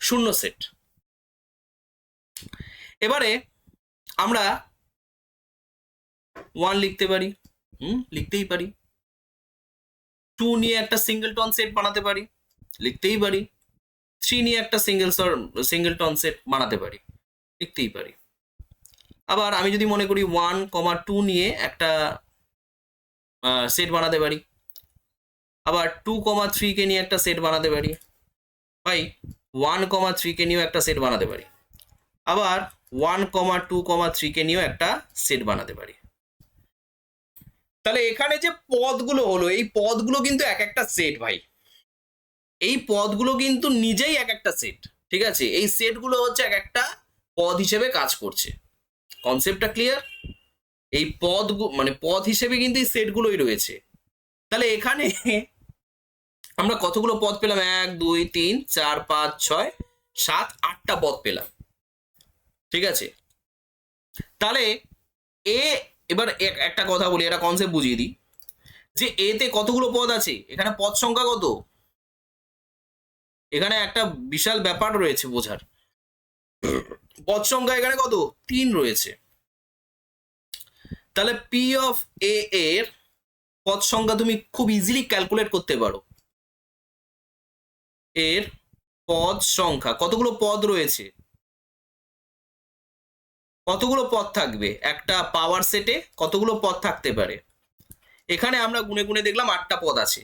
শূন্য সেট। এবারে আমরা 1 লিখতে পারি, লিখতেই পারি। 2 নিয়ে একটা সিঙ্গেলটন সেট বানাতে পারি, লিখতেই পারি। 3 নিয়ে একটা সিঙ্গেলটন সেট বানাতে পারি, লিখতেই পারি। আবার আমি যদি মনে করি 1 2 নিয়ে একটা সেট বানাতে পারি, আবার 2 3 কে নিয়ে একটা সেট বানাতে পারি। ভাই 1,3 কে নিয়েও একটা সেট বানাতে পারি, আবার 1,2,3 কে নিয়েও একটা সেট বানাতে পারি। তাহলে এখানে যে পদগুলো হলো, এই পদগুলো কিন্তু এক একটা সেট ভাই, এই পদগুলো কিন্তু নিজেই এক একটা সেট, ঠিক আছে? এই সেটগুলো হচ্ছে এক একটা পদ হিসেবে কাজ করছে। কনসেপ্টটা ক্লিয়ার? এই পদ মানে পদ হিসেবে কিন্তু এই সেটগুলোই রয়েছে। তাহলে এখানে আমরা কতগুলো পদ পেলাম? 1 2 3 4 5 6 7 8টা পদ পেলাম, ঠিক আছে? তাহলে এ, এবার একটা কথা বলি, একটা কনসেপ্ট বুঝিয়ে দিই, যে এতে কতগুলো পদ আছে, এখানে পদ সংখ্যা কত, এখানে একটা বিশাল ব্যাপার রয়েছে বোঝার। পদ সংখ্যা এখানে কত? 3 রয়েছে। তাহলে পি অফ এ এর পদ সংখ্যা তুমি খুব ইজিলি ক্যালকুলেট করতে পারো। এর পদ সংখ্যা, কতগুলো পদ রয়েছে, কতগুলো পদ থাকবে একটা পাওয়ার সেটে, কতগুলো পদ থাকতে পারে? এখানে আমরা গুনে গুনে দেখলাম 8টা পদ আছে।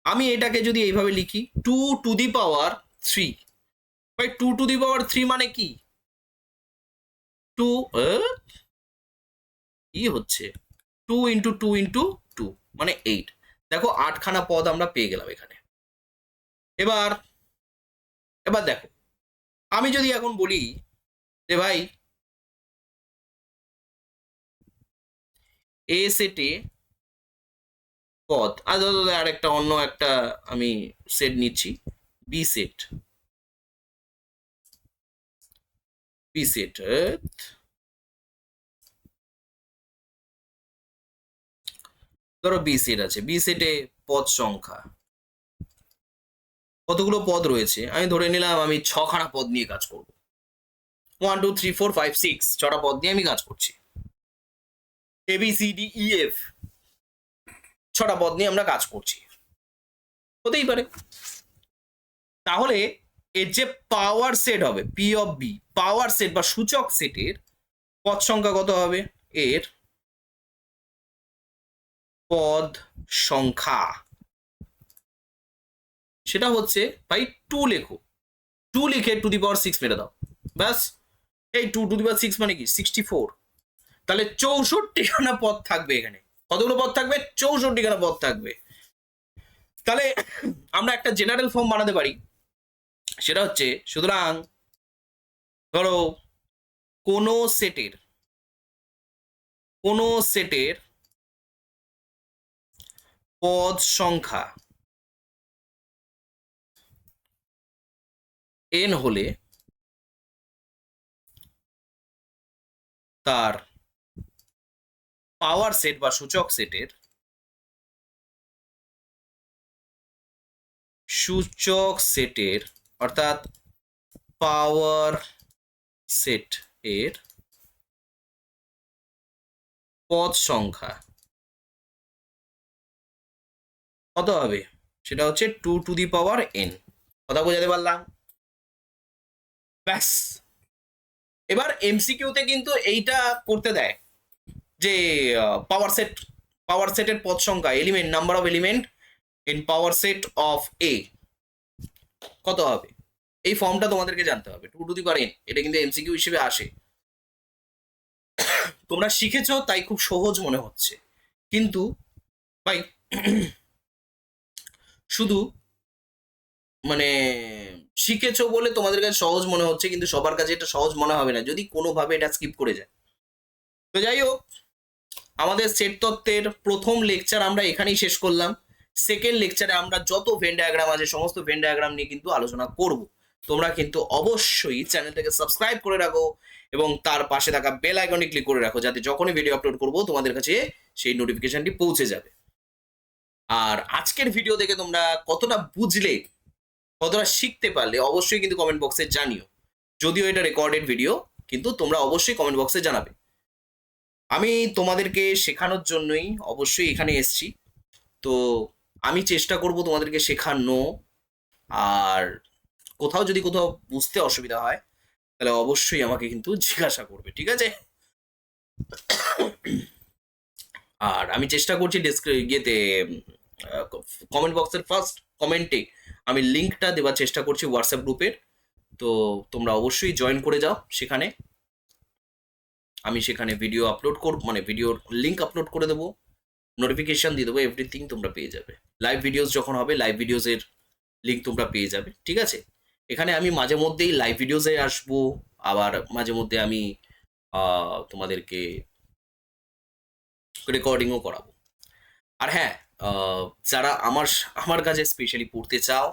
আমি এটাকে যদি এইভাবে লিখি 2⁻³ ভাই, 2⁻³ মানে কি? 2 কি হচ্ছে, 2 × 2 × 2 মানে 8। দেখো 8খানা পদ আমরা পেয়ে গেলাম এখানে। এবার এবার দেখো, আমি যদি এখন বলি যে ভাই এ সেটে পদ, আর একটা অন্য একটা আমি সেট নিচ্ছি, বি সেট, বি সেট, ধরো বি সেট আছে, বি সেটে পদ সংখ্যা কতগুলো পদ রয়েছে, আমি ধরে নিলাম আমি 6খানা পদ নিয়ে কাজ করব। 1 2 3 4 5 6, 6টা পদ নিয়ে আমি কাজ করছি। A B C D E F, 6টা পদ নিয়ে আমরা কাজ করছি, হতেই পারে। তাহলে এর যে পাওয়ার সেট হবে P of B, power set বা সূচক সেটের পদ সংখ্যা কত হবে? এর পদ সংখ্যা সেটা হচ্ছে ভাই 2 লেখো, 2 লিখে টু দি পাওয়ার 6 মেরে দাও, ব্যাস। এই 2 টু দি পাওয়ার 6 মানে কি? 64। তাহলে 64খানা পদ থাকবে এখানে। কতগুলো পদ থাকবে? 64খানা পদ থাকবে। তাহলে আমরা একটা জেনারেল ফর্ম বানাতে পারি, সেটা হচ্ছে, সুতরাং ধরো কোনো সেটের, কোনো সেটের পদ সংখ্যা n হলে তার পাওয়ার সেট বা সূচক সেটের, সূচক সেটের অর্থাৎ পাওয়ার সেট এর পদ সংখ্যা কত হবে? সেটা হচ্ছে 2⁻n। কথা বোঝাতে পারলাম? ব্যাস। এবার এমসিকিউতে কিন্তু এইটা করতে দেয় যে পাওয়ার সেটের পদ সংখ্যা, element, number of element in power set of A কত হবে? এই ফর্মটা তোমাদেরকে জানতে হবে, 2⁻n। এটা কিন্তু এমসিকিউ হিসেবে আসে। তোমরা শিখেছো তাই খুব সহজ মনে হচ্ছে, কিন্তু ভাই শুধু মানে শিখেছো বলে তোমাদের কাছে সহজ মনে হচ্ছে, কিন্তু সবার কাছে এটা সহজ মনে হবে না যদি কোনোভাবে এটা স্কিপ করে যায়। তো যাই হোক, আমাদের সেট তত্ত্বের প্রথম লেকচার আমরা এখানেই শেষ করলাম। সেকেন্ড লেকচারে আমরা যত ভেন ডায়াগ্রাম আছে সমস্ত ভেন ডায়াগ্রাম নিয়ে কিন্তু আলোচনা করব। তোমরা কিন্তু অবশ্যই চ্যানেলটাকে সাবস্ক্রাইব করে রাখো এবং তার পাশে থাকা বেল আইকনে ক্লিক করে রাখো, যাতে যখনই ভিডিও আপলোড করব তোমাদের কাছে সেই নোটিফিকেশনটি পৌঁছে যাবে। আর আজকের ভিডিও দেখে তোমরা কতটা বুঝলে, কতটা শিখতে পারলে অবশ্যই কিন্তু কমেন্ট বক্সে জানিও। যদিও এটা রেকর্ডেড ভিডিও, কিন্তু তোমরা অবশ্যই কমেন্ট বক্সে জানাবে। আমি তোমাদেরকে শেখানোর জন্যই অবশ্যই এখানে এসেছি। তো আমি চেষ্টা করব তোমাদেরকে শেখানো। আর কোথাও যদি কোথাও বুঝতে অসুবিধা হয় তাহলে অবশ্যই আমাকে কিন্তু জিজ্ঞাসা করবে, ঠিক আছে? আর আমি চেষ্টা করছি ইয়েতে কমেন্ট বক্সের ফার্স্ট কমেন্টে আমি লিঙ্কটা দেওয়ার চেষ্টা করছি হোয়াটসঅ্যাপ গ্রুপের। তো তোমরা অবশ্যই জয়েন করে যাও সেখানে। আমি সেখানে ভিডিও আপলোড করব, মানে ভিডিওর লিঙ্ক আপলোড করে দেবো, নোটিফিকেশন দিয়ে দেবো, এভরিথিং তোমরা পেয়ে যাবে। লাইভ ভিডিওস যখন হবে লাইভ ভিডিওসের লিঙ্ক তোমরা পেয়ে যাবে, ঠিক আছে? এখানে আমি মাঝে মধ্যেই লাইভ ভিডিওসে আসবো, আবার মাঝে মধ্যে আমি তোমাদেরকে রেকর্ডিংও করাবো। আর হ্যাঁ, যারা আমার আমার কাছে স্পেশালি পড়তে চাও,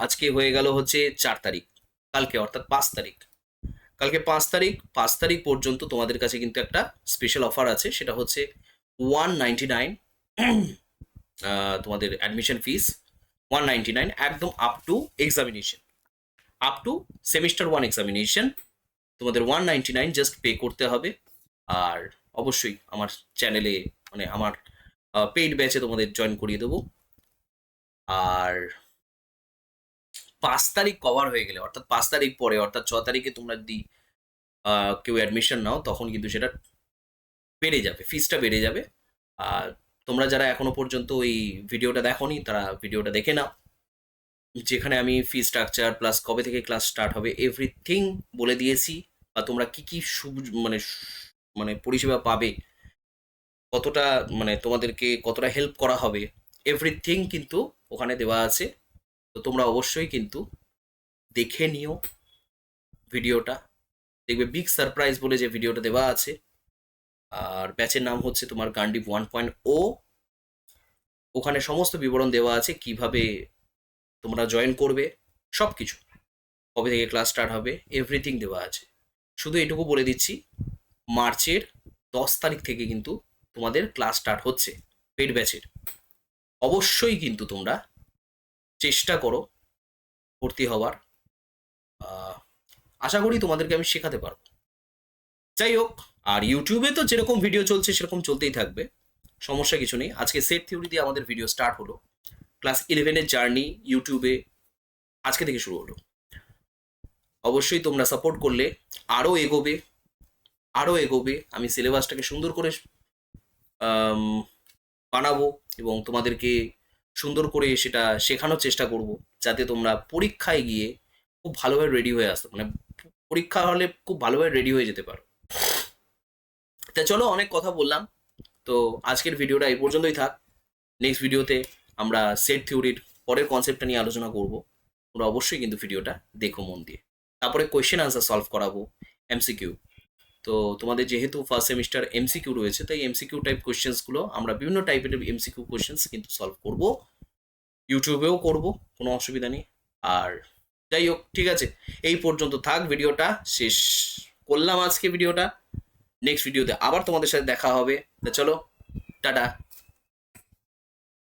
আজকে হয়ে গেল হচ্ছে 4 তারিখ, কালকে অর্থাৎ 5 তারিখ, কালকে 5 তারিখ পর্যন্ত তোমাদের কাছে কিন্তু একটা স্পেশাল অফার আছে। সেটা হচ্ছে 199, তোমাদের অ্যাডমিশন ফিস 199, একদম up to examination, up to semester 1 examination তোমাদের 199 জাস্ট পে করতে হবে। আর অবশ্যই আমার চ্যানেলে, মানে আমার পেইড ব্যাচে তোমাদের জয়েন করিয়ে দেবো। আর 5 তারিখ কভার হয়ে গেলে, অর্থাৎ 5 তারিখ পরে, অর্থাৎ 6 তারিখে তোমরা যদি কেউ অ্যাডমিশন নাও, তখন কিন্তু সেটা বেড়ে যাবে, ফিসটা বেড়ে যাবে। আর তোমরা যারা এখনো পর্যন্ত ওই ভিডিওটা দেখোনি, তারা ভিডিওটা দেখে নাও, যেখানে আমি ফি স্ট্রাকচার প্লাস কবে থেকে ক্লাস স্টার্ট হবে এভরিথিং বলে দিয়েছি। বা তোমরা কি কি মানে মানে পরিষেবা পাবে, কতটা, মানে তোমাদেরকে কতটা হেল্প করা হবে, এভরিথিং কিন্তু ওখানে দেওয়া আছে। তো তোমরা অবশ্যই কিন্তু দেখে নিও ভিডিওটা, দেখবে বিগ সারপ্রাইজ বলে যে ভিডিওটা দেওয়া আছে। আর ব্যাচের নাম হচ্ছে তোমার গান্ডিপ 1.0। ওখানে সমস্ত বিবরণ দেওয়া আছে, কিভাবে তোমরা জয়েন করবে, সব কিছু, কবে থেকে ক্লাস স্টার্ট হবে, এভরিথিং দেওয়া আছে। শুধু এটুকু বলে দিচ্ছি, মার্চের 10 তারিখ থেকে কিন্তু তোমাদের ক্লাস স্টার্ট হচ্ছে পেড ব্যাচের। অবশ্যই কিন্তু তোমরা চেষ্টা করো ভর্তি হওয়ার। আশা করি তোমাদেরকে আমি শেখাতে পারবো। যাই হোক, আর ইউটিউবে তো যেরকম ভিডিও চলছে সেরকম চলতেই থাকবে, সমস্যা কিছু নেই। আজকে সেট থিওরি দিয়ে আমাদের ভিডিও স্টার্ট হলো, ক্লাস 11-এর জার্নি ইউটিউবে আজকে থেকে শুরু হলো। অবশ্যই তোমরা সাপোর্ট করলে আরও এগোবে, আরও এগোবে। আমি সিলেবাসটাকে সুন্দর করে বানাবো এবং তোমাদেরকে সুন্দর করে সেটা শেখানোর চেষ্টা করব, যাতে তোমরা পরীক্ষায় গিয়ে খুব ভালোভাবে রেডি হয়ে আসতে, মানে পরীক্ষা হলে খুব ভালোভাবে রেডি হয়ে যেতে পারো। তা চলো, অনেক কথা বললাম, তো আজকের ভিডিওটা এই পর্যন্তই থাক। নেক্সট ভিডিওতে আমরা সেট থিওরির পরের কনসেপ্টটা নিয়ে আলোচনা করব। তোমরা অবশ্যই কিন্তু ভিডিওটা দেখো মন দিয়ে। তারপরে কোয়েশ্চেন আনসার সলভ করাবো, এমসিকিউ। তো তোমাদের যেহেতু ফার্স্ট সেমিস্টার এমসিকিউ রয়েছে, তাই এমসিকিউ টাইপ কোয়েশ্চেন্সগুলো আমরা বিভিন্ন টাইপের এমসিকিউ কোয়েশ্চেন্স কিন্তু সলভ করব, ইউটিউবেও করব, কোনো অসুবিধা নেই। আর যাই হোক, ঠিক আছে, এই পর্যন্ত থাক, ভিডিওটা শেষ করলাম আজকে ভিডিওটা। নেক্সট ভিডিওতে আবার তোমাদের সাথে দেখা হবে। তা চলো, টাটা।